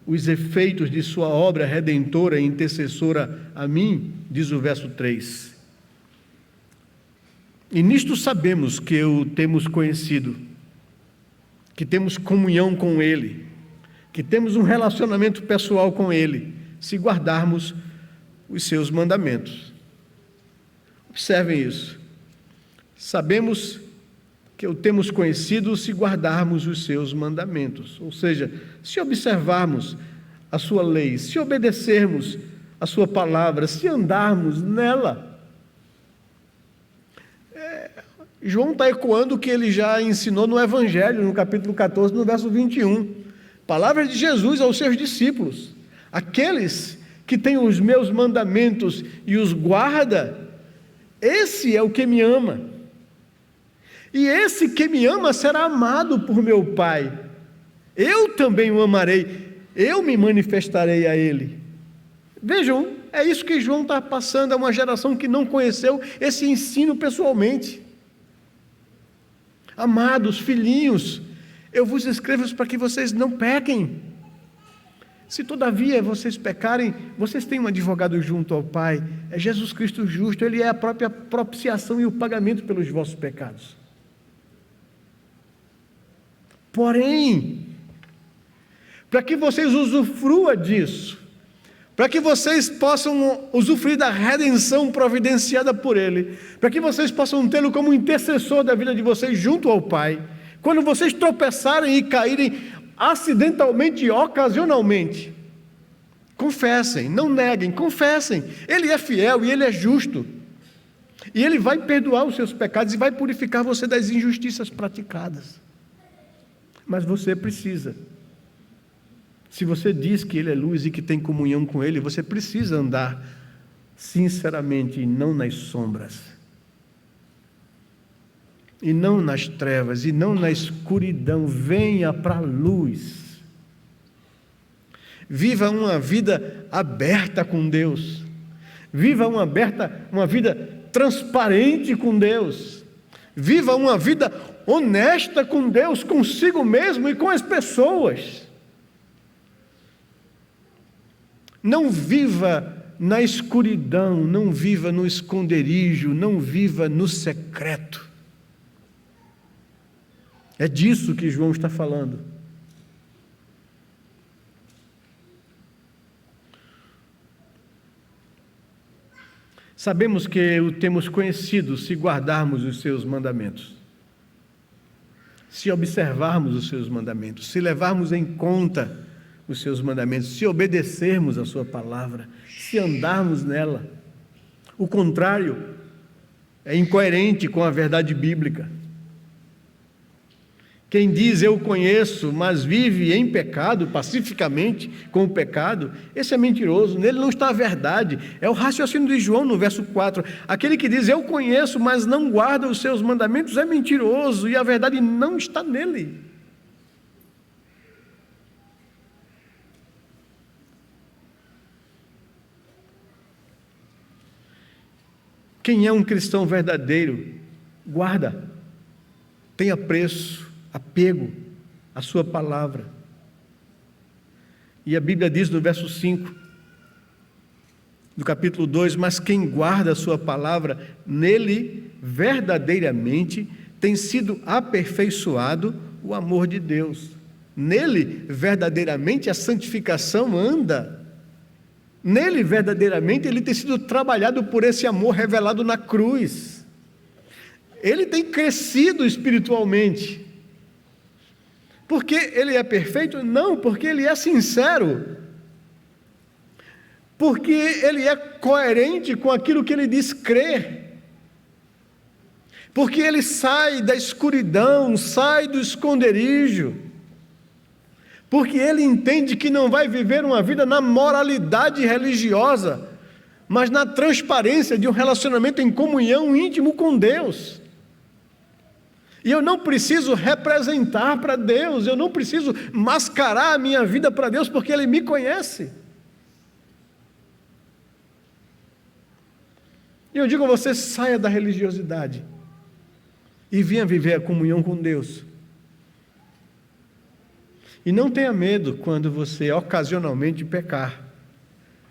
os efeitos de sua obra redentora e intercessora a mim, diz o verso 3. E nisto sabemos que o temos conhecido, que temos comunhão com Ele, que temos um relacionamento pessoal com Ele, se guardarmos os seus mandamentos. Observem isso. Sabemos que o temos conhecido se guardarmos os seus mandamentos, ou seja, se observarmos a sua lei, se obedecermos a sua palavra, se andarmos nela. João está ecoando o que ele já ensinou no Evangelho, no capítulo 14, no verso 21. Palavras de Jesus aos seus discípulos: aqueles que têm os meus mandamentos e os guarda, esse é o que me ama. E esse que me ama será amado por meu Pai. Eu também o amarei, eu me manifestarei a ele. Vejam, é isso que João está passando a uma geração que não conheceu esse ensino pessoalmente. Amados filhinhos, eu vos escrevo para que vocês não pequem. Se todavia vocês pecarem, vocês têm um advogado junto ao Pai, é Jesus Cristo justo, Ele é a própria propiciação e o pagamento pelos vossos pecados. Porém, para que vocês usufruam disso, para que vocês possam usufruir da redenção providenciada por Ele, para que vocês possam tê-lo como intercessor da vida de vocês junto ao Pai, quando vocês tropeçarem e caírem acidentalmente e ocasionalmente, confessem, não neguem, confessem. Ele é fiel e Ele é justo, e Ele vai perdoar os seus pecados e vai purificar você das injustiças praticadas. Mas você precisa, se você diz que Ele é luz e que tem comunhão com Ele, você precisa andar sinceramente e não nas sombras, e não nas trevas, e não na escuridão. Venha para a luz. Viva uma vida aberta com Deus. Viva uma vida transparente com Deus. Viva uma vida honesta com Deus, consigo mesmo e com as pessoas. Não viva na escuridão, não viva no esconderijo, não viva no secreto. É disso que João está falando. Sabemos que o temos conhecido se guardarmos os seus mandamentos, se observarmos os seus mandamentos, se levarmos em conta os seus mandamentos, se obedecermos a sua palavra, se andarmos nela. O contrário é incoerente com a verdade bíblica. Quem diz eu conheço, mas vive em pecado, pacificamente com o pecado, esse é mentiroso, nele não está a verdade. É o raciocínio de João no verso 4. Aquele que diz eu conheço, mas não guarda os seus mandamentos, é mentiroso, e a verdade não está nele. Quem é um cristão verdadeiro, guarda, tem apreço, apego à sua palavra. E a Bíblia diz no verso 5 do capítulo 2, mas quem guarda a sua palavra, nele verdadeiramente tem sido aperfeiçoado o amor de Deus. Nele verdadeiramente a santificação anda. Nele verdadeiramente ele tem sido trabalhado por esse amor revelado na cruz. Ele tem crescido espiritualmente. Porque ele é perfeito? Não, porque ele é sincero. Porque ele é coerente com aquilo que ele diz crer. Porque ele sai da escuridão, sai do esconderijo. Porque ele entende que não vai viver uma vida na moralidade religiosa, mas na transparência de um relacionamento em comunhão íntimo com Deus. E eu não preciso representar para Deus, eu não preciso mascarar a minha vida para Deus, porque Ele me conhece. E eu digo a você, saia da religiosidade e venha viver a comunhão com Deus. E não tenha medo quando você ocasionalmente pecar,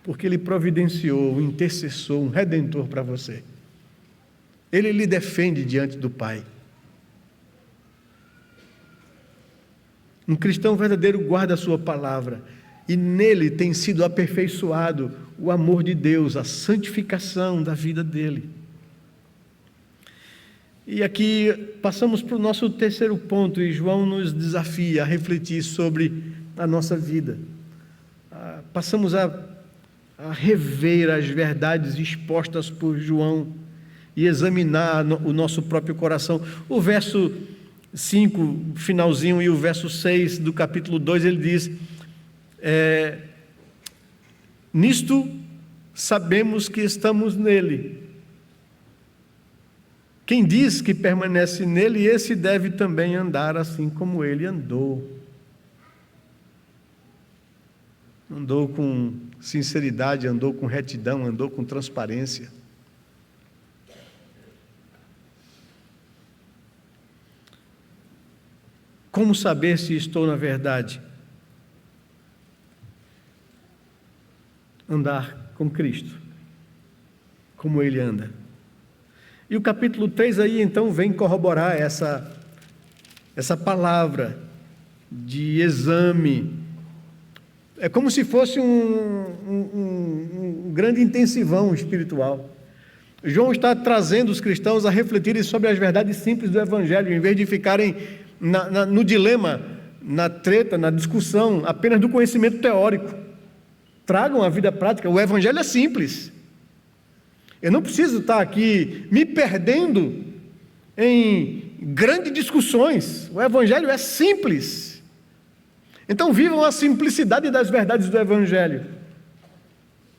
porque Ele providenciou um intercessor, um redentor para você. Ele lhe defende diante do Pai. Um cristão verdadeiro guarda a sua palavra, e nele tem sido aperfeiçoado o amor de Deus, a santificação da vida dele. E aqui passamos para o nosso terceiro ponto, e João nos desafia a refletir sobre a nossa vida. Passamos a a rever as verdades expostas por João e examinar o nosso próprio coração. O verso 5, finalzinho, e o verso 6 do capítulo 2, ele diz: nisto sabemos que estamos nele. Quem diz que permanece nele, esse deve também andar assim como ele andou. Andou com sinceridade, andou com retidão, andou com transparência. Como saber se estou na verdade? Andar com Cristo, como Ele anda. E o capítulo 3 aí, então, vem corroborar essa palavra de exame. É como se fosse um grande intensivão espiritual. João está trazendo os cristãos a refletirem sobre as verdades simples do Evangelho, em vez de ficarem no dilema, na treta, na discussão, apenas do conhecimento teórico. Tragam a vida prática. O Evangelho é simples. Eu não preciso estar aqui me perdendo em grandes discussões. O Evangelho é simples. Então vivam a simplicidade das verdades do Evangelho.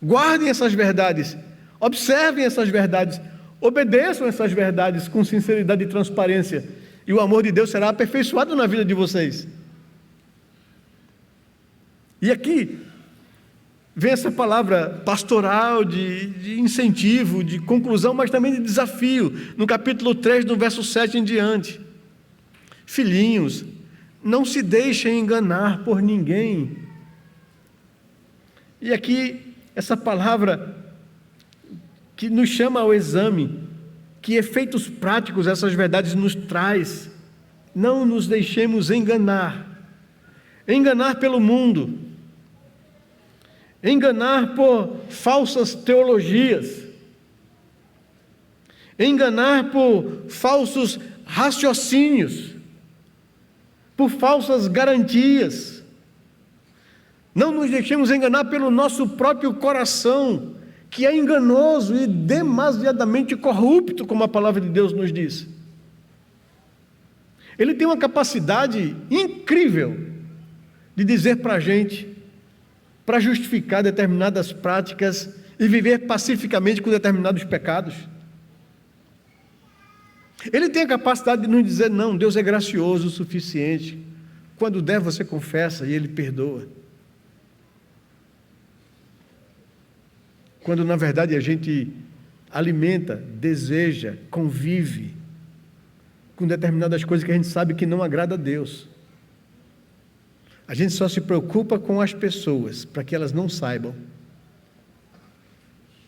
Guardem essas verdades. Observem essas verdades. Obedeçam essas verdades com sinceridade e transparência. E o amor de Deus será aperfeiçoado na vida de vocês. E aqui vem essa palavra pastoral de incentivo, de conclusão, mas também de desafio, no capítulo 3, no verso 7 em diante. Filhinhos, não se deixem enganar por ninguém. E aqui, essa palavra que nos chama ao exame, que efeitos práticos essas verdades nos traz. Não nos deixemos enganar. Enganar pelo mundo. Enganar por falsas teologias, enganar por falsos raciocínios, por falsas garantias. Não nos deixemos enganar pelo nosso próprio coração, que é enganoso e demasiadamente corrupto, como a palavra de Deus nos diz. Ele tem uma capacidade incrível de dizer para a gente, para justificar determinadas práticas e viver pacificamente com determinados pecados. Ele tem a capacidade de nos dizer: não, Deus é gracioso o suficiente. Quando der, você confessa e Ele perdoa. Quando na verdade a gente alimenta, deseja, convive com determinadas coisas que a gente sabe que não agrada a Deus. A gente só se preocupa com as pessoas, para que elas não saibam.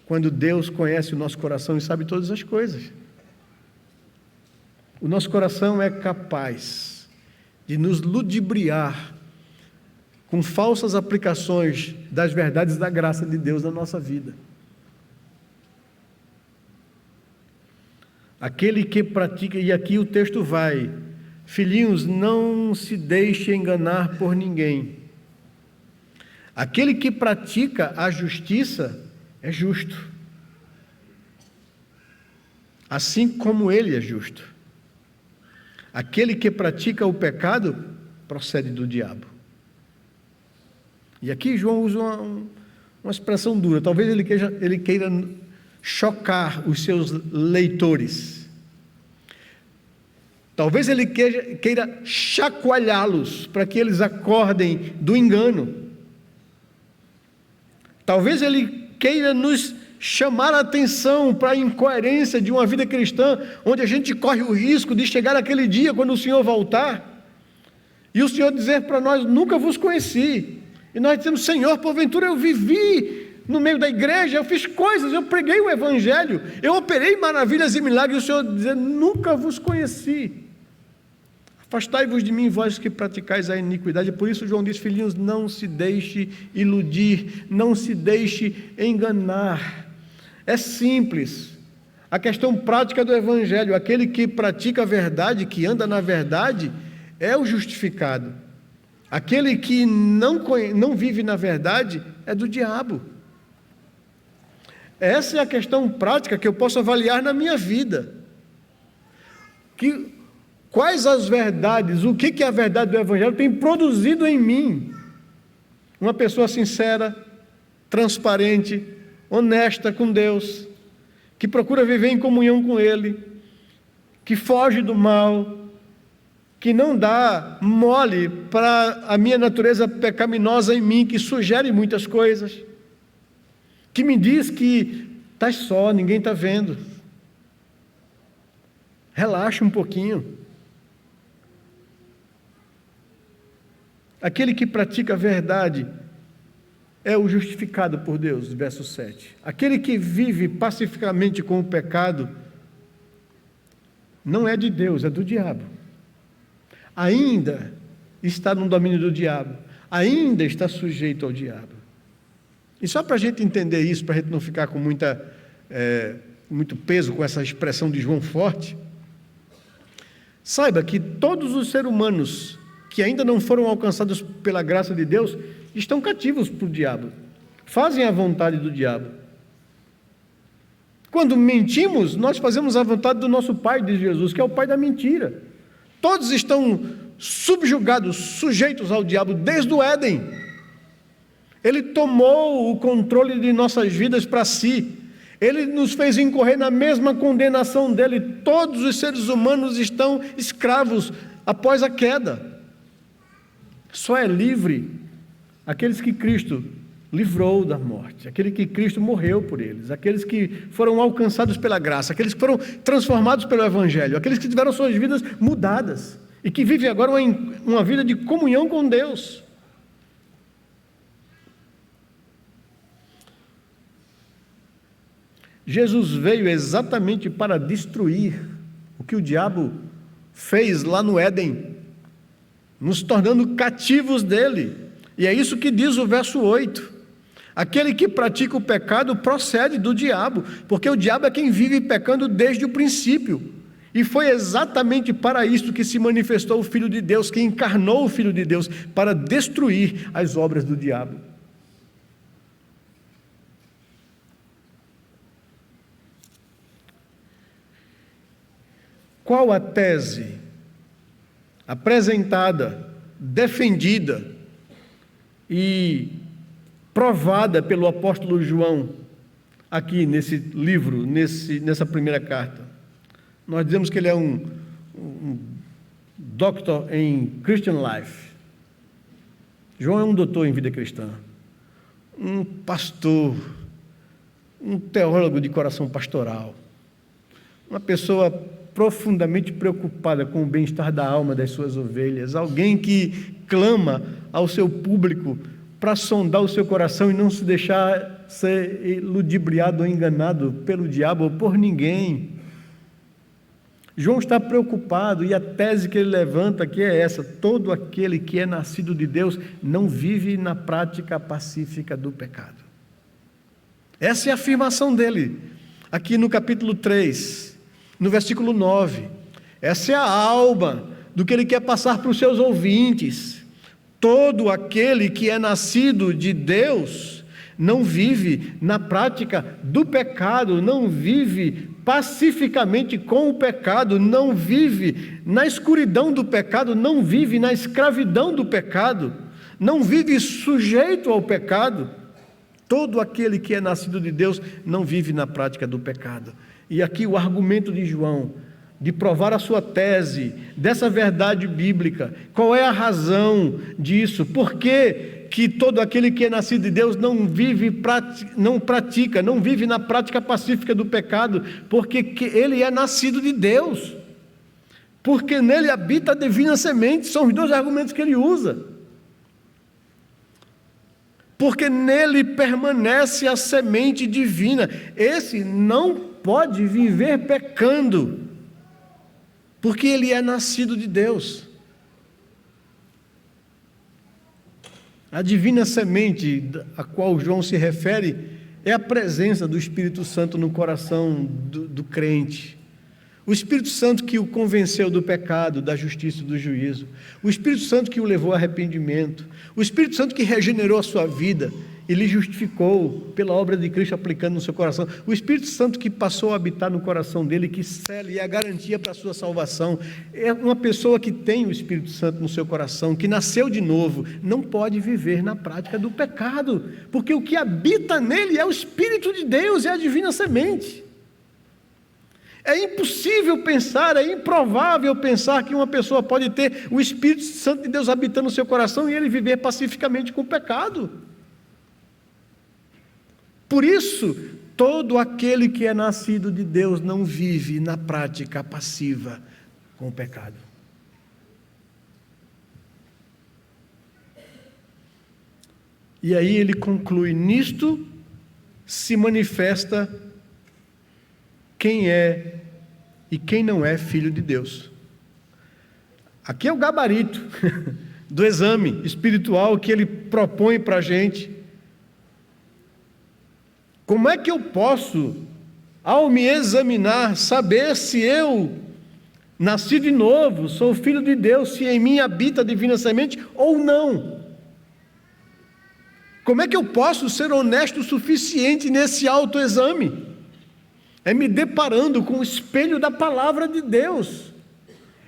Quando Deus conhece o nosso coração e sabe todas as coisas. O nosso coração é capaz de nos ludibriar com falsas aplicações das verdades da graça de Deus na nossa vida. Aquele que pratica, e aqui o texto vai: filhinhos, não se deixe enganar por ninguém. Aquele que pratica a justiça é justo, assim como ele é justo. Aquele que pratica o pecado procede do diabo. E aqui João usa uma expressão dura. Talvez ele queira chocar os seus leitores. Talvez ele queira chacoalhá-los para que eles acordem do engano. Talvez ele queira nos chamar a atenção para a incoerência de uma vida cristã, onde a gente corre o risco de chegar aquele dia quando o Senhor voltar, e o Senhor dizer para nós: nunca vos conheci. E nós dizemos: Senhor, porventura eu vivi no meio da igreja, eu fiz coisas, eu preguei o Evangelho, eu operei maravilhas e milagres, e o Senhor dizer: nunca vos conheci. Afastai-vos de mim, vós que praticais a iniquidade. Por isso João diz: filhinhos, não se deixe iludir, não se deixe enganar. É simples. A questão prática do Evangelho: aquele que pratica a verdade, que anda na verdade, é o justificado. Aquele que não vive na verdade é do diabo. Essa é a questão prática que eu posso avaliar na minha vida. Quais as verdades, o que a verdade do Evangelho tem produzido em mim? Uma pessoa sincera, transparente, honesta com Deus, que procura viver em comunhão com Ele, que foge do mal, que não dá mole para a minha natureza pecaminosa em mim, que sugere muitas coisas, que me diz que estás só, ninguém está vendo. Relaxa um pouquinho. Aquele que pratica a verdade é o justificado por Deus, verso 7. Aquele que vive pacificamente com o pecado não é de Deus, é do diabo. Ainda está no domínio do diabo, ainda está sujeito ao diabo. E só para a gente entender isso, para a gente não ficar com muito peso com essa expressão de João forte, saiba que todos os seres humanos que ainda não foram alcançados pela graça de Deus estão cativos para o diabo, fazem a vontade do diabo. Quando mentimos, nós fazemos a vontade do nosso pai, diz Jesus, que é o pai da mentira. Todos estão subjugados, sujeitos ao diabo desde o Éden. Ele tomou o controle de nossas vidas para si. Ele nos fez incorrer na mesma condenação dele. Todos os seres humanos estão escravos após a queda. Só é livre aqueles que Cristo livrou da morte, aquele que Cristo morreu por eles, aqueles que foram alcançados pela graça, aqueles que foram transformados pelo Evangelho, aqueles que tiveram suas vidas mudadas e que vivem agora uma vida de comunhão com Deus. Jesus veio exatamente para destruir o que o diabo fez lá no Éden, nos tornando cativos dele. E é isso que diz o verso 8. Aquele que pratica o pecado procede do diabo, porque o diabo é quem vive pecando desde o princípio. E foi exatamente para isso que se manifestou o Filho de Deus, que encarnou o Filho de Deus, para destruir as obras do diabo. Qual a tese apresentada, defendida e provada pelo apóstolo João aqui nesse livro, nessa primeira carta? Nós dizemos que ele é um doctor em Christian Life. João é um doutor em vida cristã, um pastor, um teólogo de coração pastoral, uma pessoa profundamente preocupada com o bem-estar da alma das suas ovelhas, alguém que clama ao seu público para sondar o seu coração e não se deixar ser ludibriado ou enganado pelo diabo ou por ninguém. João está preocupado, e a tese que ele levanta aqui é essa: todo aquele que é nascido de Deus não vive na prática pacífica do pecado. Essa é a afirmação dele, aqui no capítulo 3, no versículo 9. Essa é a alma do que ele quer passar para os seus ouvintes. Todo aquele que é nascido de Deus não vive na prática do pecado, não vive pacificamente com o pecado, não vive na escuridão do pecado, não vive na escravidão do pecado, não vive sujeito ao pecado. Todo aquele que é nascido de Deus não vive na prática do pecado. E aqui o argumento de João, de provar a sua tese dessa verdade bíblica. Qual é a razão disso? Por que todo aquele que é nascido de Deus não vive na prática pacífica do pecado? Porque ele é nascido de Deus, porque nele habita a divina semente. São os dois argumentos que ele usa. Porque nele permanece a semente divina. Esse não pode viver pecando, porque ele é nascido de Deus. A divina semente a qual João se refere é a presença do Espírito Santo no coração do crente. O Espírito Santo que o convenceu do pecado, da justiça e do juízo. O Espírito Santo que o levou ao arrependimento. O Espírito Santo que regenerou a sua vida e lhe justificou pela obra de Cristo aplicando no seu coração. O Espírito Santo que passou a habitar no coração dele, que sela e é a garantia para a sua salvação. É uma pessoa que tem o Espírito Santo no seu coração, que nasceu de novo, não pode viver na prática do pecado, porque o que habita nele é o Espírito de Deus, é a divina semente. É impossível pensar, é improvável pensar que uma pessoa pode ter o Espírito Santo de Deus habitando no seu coração e ele viver pacificamente com o pecado. Por isso, todo aquele que é nascido de Deus não vive na prática passiva com o pecado. E aí ele conclui: nisto se manifesta quem é e quem não é filho de Deus. Aqui é o gabarito do exame espiritual que ele propõe para a gente. Como é que eu posso, ao me examinar, saber se eu nasci de novo, sou filho de Deus, se em mim habita a divina semente ou não? Como é que eu posso ser honesto o suficiente nesse autoexame? É me deparando com o espelho da palavra de Deus.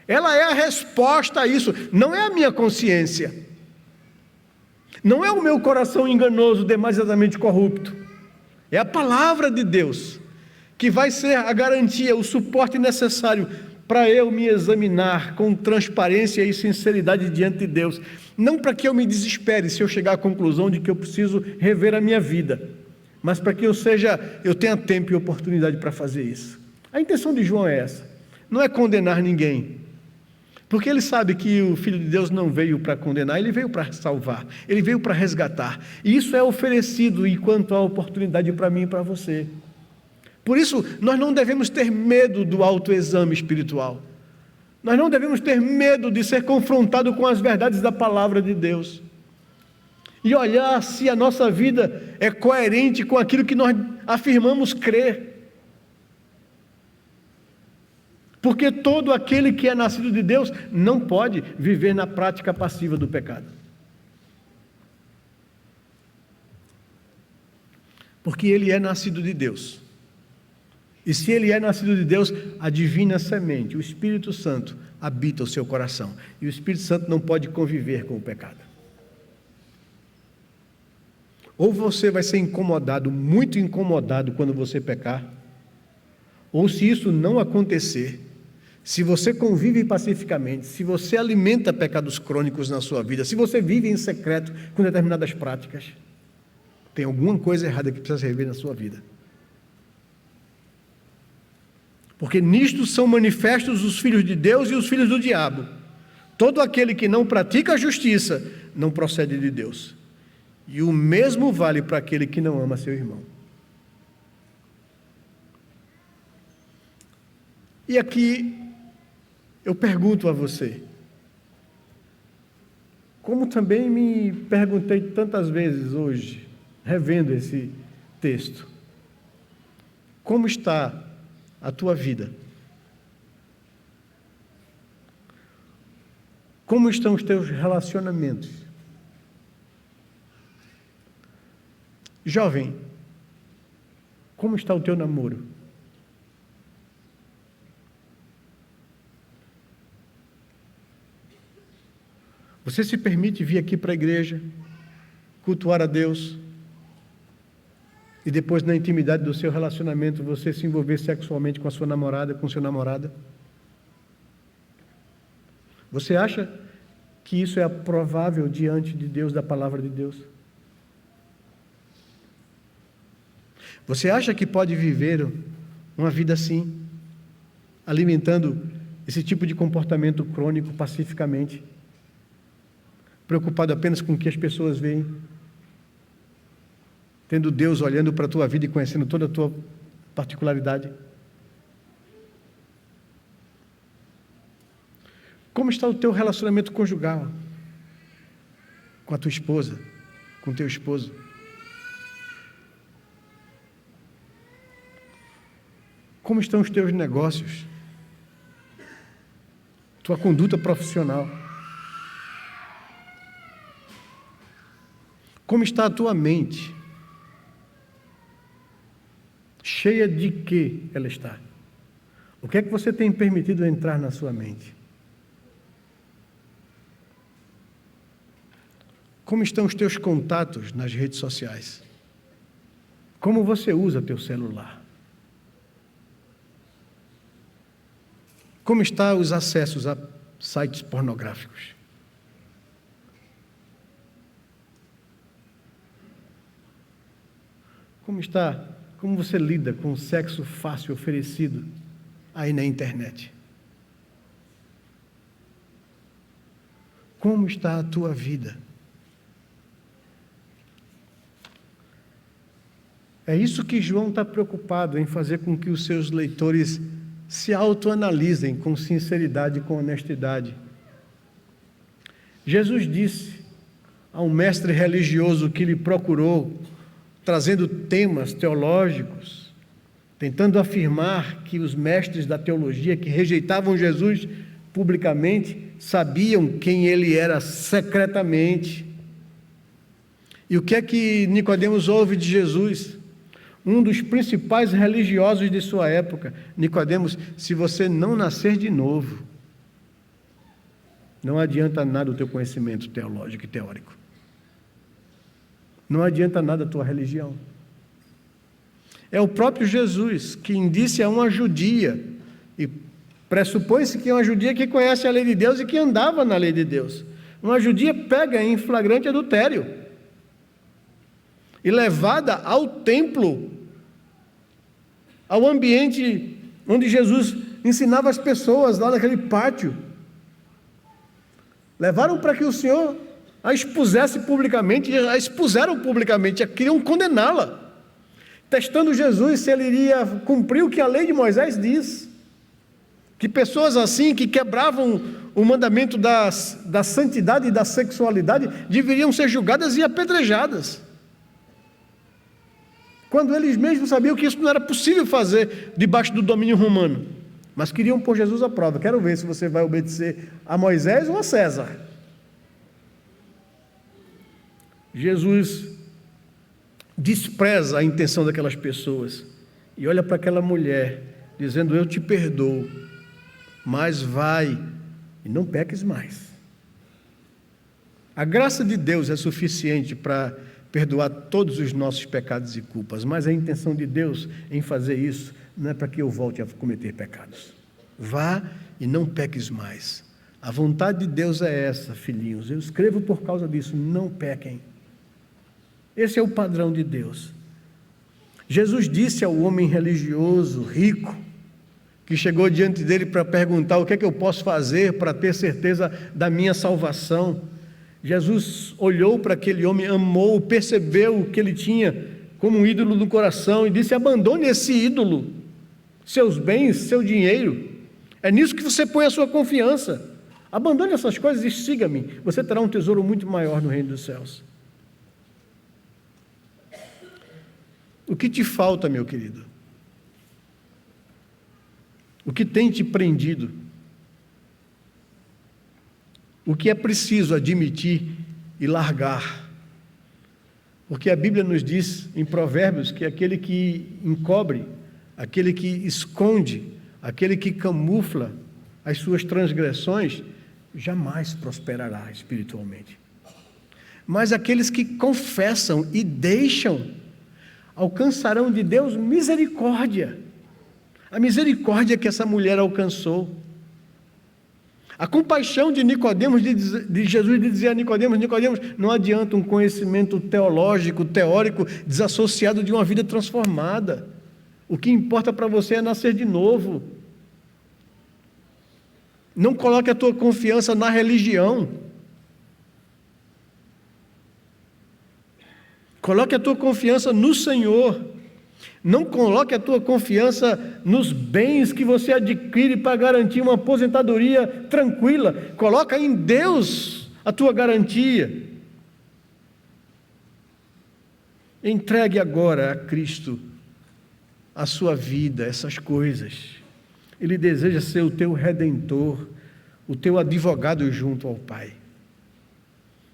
Ela é a resposta a isso, não é a minha consciência, não é o meu coração enganoso, demasiadamente corrupto. É a palavra de Deus que vai ser a garantia, o suporte necessário para eu me examinar com transparência e sinceridade diante de Deus. Não para que eu me desespere se eu chegar à conclusão de que eu preciso rever a minha vida, mas para que eu tenha tempo e oportunidade para fazer isso. A intenção de João é essa, não é condenar ninguém, porque ele sabe que o Filho de Deus não veio para condenar, ele veio para salvar, ele veio para resgatar, e isso é oferecido enquanto há oportunidade para mim e para você. Por isso, nós não devemos ter medo do autoexame espiritual, nós não devemos ter medo de ser confrontado com as verdades da palavra de Deus, e olhar se a nossa vida é coerente com aquilo que nós afirmamos crer. Porque todo aquele que é nascido de Deus não pode viver na prática passiva do pecado. Porque ele é nascido de Deus. E se ele é nascido de Deus, a divina semente, o Espírito Santo, habita o seu coração. E o Espírito Santo não pode conviver com o pecado. Ou você vai ser incomodado, muito incomodado quando você pecar, ou se isso não acontecer, se você convive pacificamente, se você alimenta pecados crônicos na sua vida, se você vive em secreto com determinadas práticas, tem alguma coisa errada que precisa rever na sua vida. Porque nisto são manifestos os filhos de Deus e os filhos do diabo. Todo aquele que não pratica a justiça não procede de Deus. E o mesmo vale para aquele que não ama seu irmão. E aqui eu pergunto a você, como também me perguntei tantas vezes hoje, revendo esse texto, como está a tua vida? Como estão os teus relacionamentos? Jovem, como está o teu namoro? Você se permite vir aqui para a igreja, cultuar a Deus, e depois na intimidade do seu relacionamento você se envolver sexualmente com a sua namorada, com seu namorado? Você acha que isso é aprovável diante de Deus, da palavra de Deus? Você acha que pode viver uma vida assim, alimentando esse tipo de comportamento crônico pacificamente, preocupado apenas com o que as pessoas veem, tendo Deus olhando para a tua vida e conhecendo toda a tua particularidade? Como está o teu relacionamento conjugal com a tua esposa, com o teu esposo? Como estão os teus negócios? Tua conduta profissional? Como está a tua mente? Cheia de que ela está? O que é que você tem permitido entrar na sua mente? Como estão os teus contatos nas redes sociais? Como você usa teu celular? Como estão os acessos a sites pornográficos? Como você lida com o sexo fácil oferecido aí na internet? Como está a tua vida? É isso que João está preocupado em fazer com que os seus leitores se autoanalisem com sinceridade e com honestidade. Jesus disse a um mestre religioso que lhe procurou, trazendo temas teológicos, tentando afirmar que os mestres da teologia que rejeitavam Jesus publicamente sabiam quem ele era secretamente. E o que é que Nicodemos ouve de Jesus? Um dos principais religiosos de sua época: Nicodemos, se você não nascer de novo, não adianta nada o teu conhecimento teológico e teórico. Não adianta nada a tua religião. É o próprio Jesus quem disse a uma judia, e pressupõe-se que é uma judia que conhece a lei de Deus e que andava na lei de Deus. Uma judia pega em flagrante adultério e levada ao templo, ao ambiente onde Jesus ensinava as pessoas, lá naquele pátio. Levaram para que o Senhor a expusesse publicamente, e a expuseram publicamente, queriam condená-la, testando Jesus se ele iria cumprir o que a lei de Moisés diz, que pessoas assim, que quebravam o mandamento da santidade e da sexualidade, deveriam ser julgadas e apedrejadas, quando eles mesmos sabiam que isso não era possível fazer debaixo do domínio romano, mas queriam pôr Jesus à prova. Quero ver se você vai obedecer a Moisés ou a César. Jesus despreza a intenção daquelas pessoas e olha para aquela mulher, dizendo: eu te perdoo, mas vai e não peques mais. A graça de Deus é suficiente para perdoar todos os nossos pecados e culpas, mas a intenção de Deus em fazer isso não é para que eu volte a cometer pecados. Vá e não peques mais. A vontade de Deus é essa, filhinhos. Eu escrevo por causa disso: não pequem. Esse é o padrão de Deus. Jesus disse ao homem religioso, rico, que chegou diante dele para perguntar: o que é que eu posso fazer para ter certeza da minha salvação? Jesus olhou para aquele homem, amou, percebeu que ele tinha como um ídolo no coração e disse: abandone esse ídolo, seus bens, seu dinheiro, é nisso que você põe a sua confiança. Abandone essas coisas e siga-me, você terá um tesouro muito maior no reino dos céus. O que te falta, meu querido? O que tem te prendido? O que é preciso admitir e largar? Porque a Bíblia nos diz em Provérbios que aquele que encobre, aquele que esconde, aquele que camufla as suas transgressões, jamais prosperará espiritualmente. Mas aqueles que confessam e deixam, alcançarão de Deus misericórdia. A misericórdia que essa mulher alcançou. A compaixão de Nicodemos, de Jesus, de dizer a Nicodemos: Nicodemos, não adianta um conhecimento teológico, teórico, desassociado de uma vida transformada. O que importa para você é nascer de novo. Não coloque a tua confiança na religião. Coloque a tua confiança no Senhor. Não coloque a tua confiança nos bens que você adquire para garantir uma aposentadoria tranquila. Coloca em Deus a tua garantia. Entregue agora a Cristo a sua vida, essas coisas. Ele deseja ser o teu redentor, o teu advogado junto ao Pai.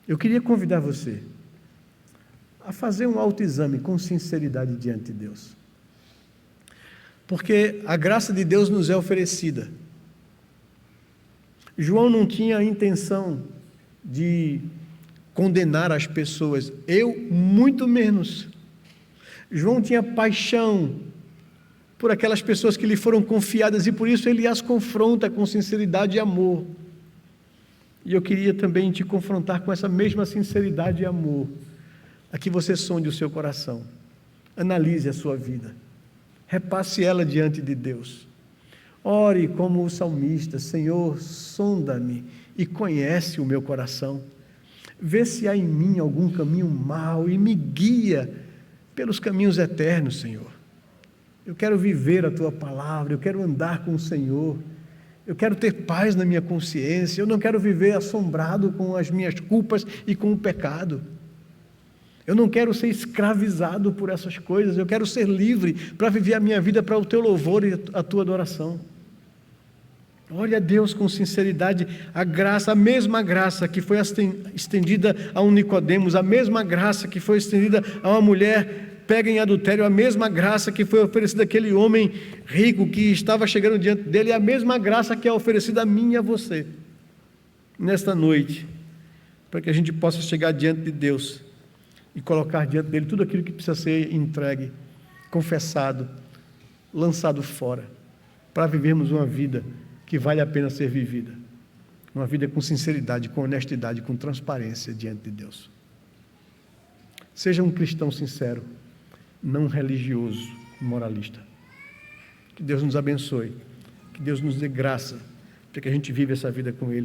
Eu queria convidar você a fazer um autoexame com sinceridade diante de Deus. Porque a graça de Deus nos é oferecida. João não tinha a intenção de condenar as pessoas, eu muito menos. João tinha paixão por aquelas pessoas que lhe foram confiadas e por isso ele as confronta com sinceridade e amor. E eu queria também te confrontar com essa mesma sinceridade e amor, a que você sonde o seu coração, analise a sua vida, repasse ela diante de Deus, ore como o salmista: Senhor, sonda-me e conhece o meu coração, vê se há em mim algum caminho mau e me guia pelos caminhos eternos, Senhor. Eu quero viver a Tua palavra, eu quero andar com o Senhor, eu quero ter paz na minha consciência, eu não quero viver assombrado com as minhas culpas e com o pecado. Eu não quero ser escravizado por essas coisas, eu quero ser livre para viver a minha vida para o Teu louvor e a Tua adoração. Olha a Deus com sinceridade, a graça, a mesma graça que foi estendida a um Nicodemos, a mesma graça que foi estendida a uma mulher pega em adultério, a mesma graça que foi oferecida àquele homem rico que estava chegando diante dele, é a mesma graça que é oferecida a mim e a você, nesta noite, para que a gente possa chegar diante de Deus e colocar diante dele tudo aquilo que precisa ser entregue, confessado, lançado fora, para vivermos uma vida que vale a pena ser vivida, uma vida com sinceridade, com honestidade, com transparência diante de Deus. Seja um cristão sincero, não religioso, moralista. Que Deus nos abençoe, que Deus nos dê graça, para que a gente viva essa vida com Ele.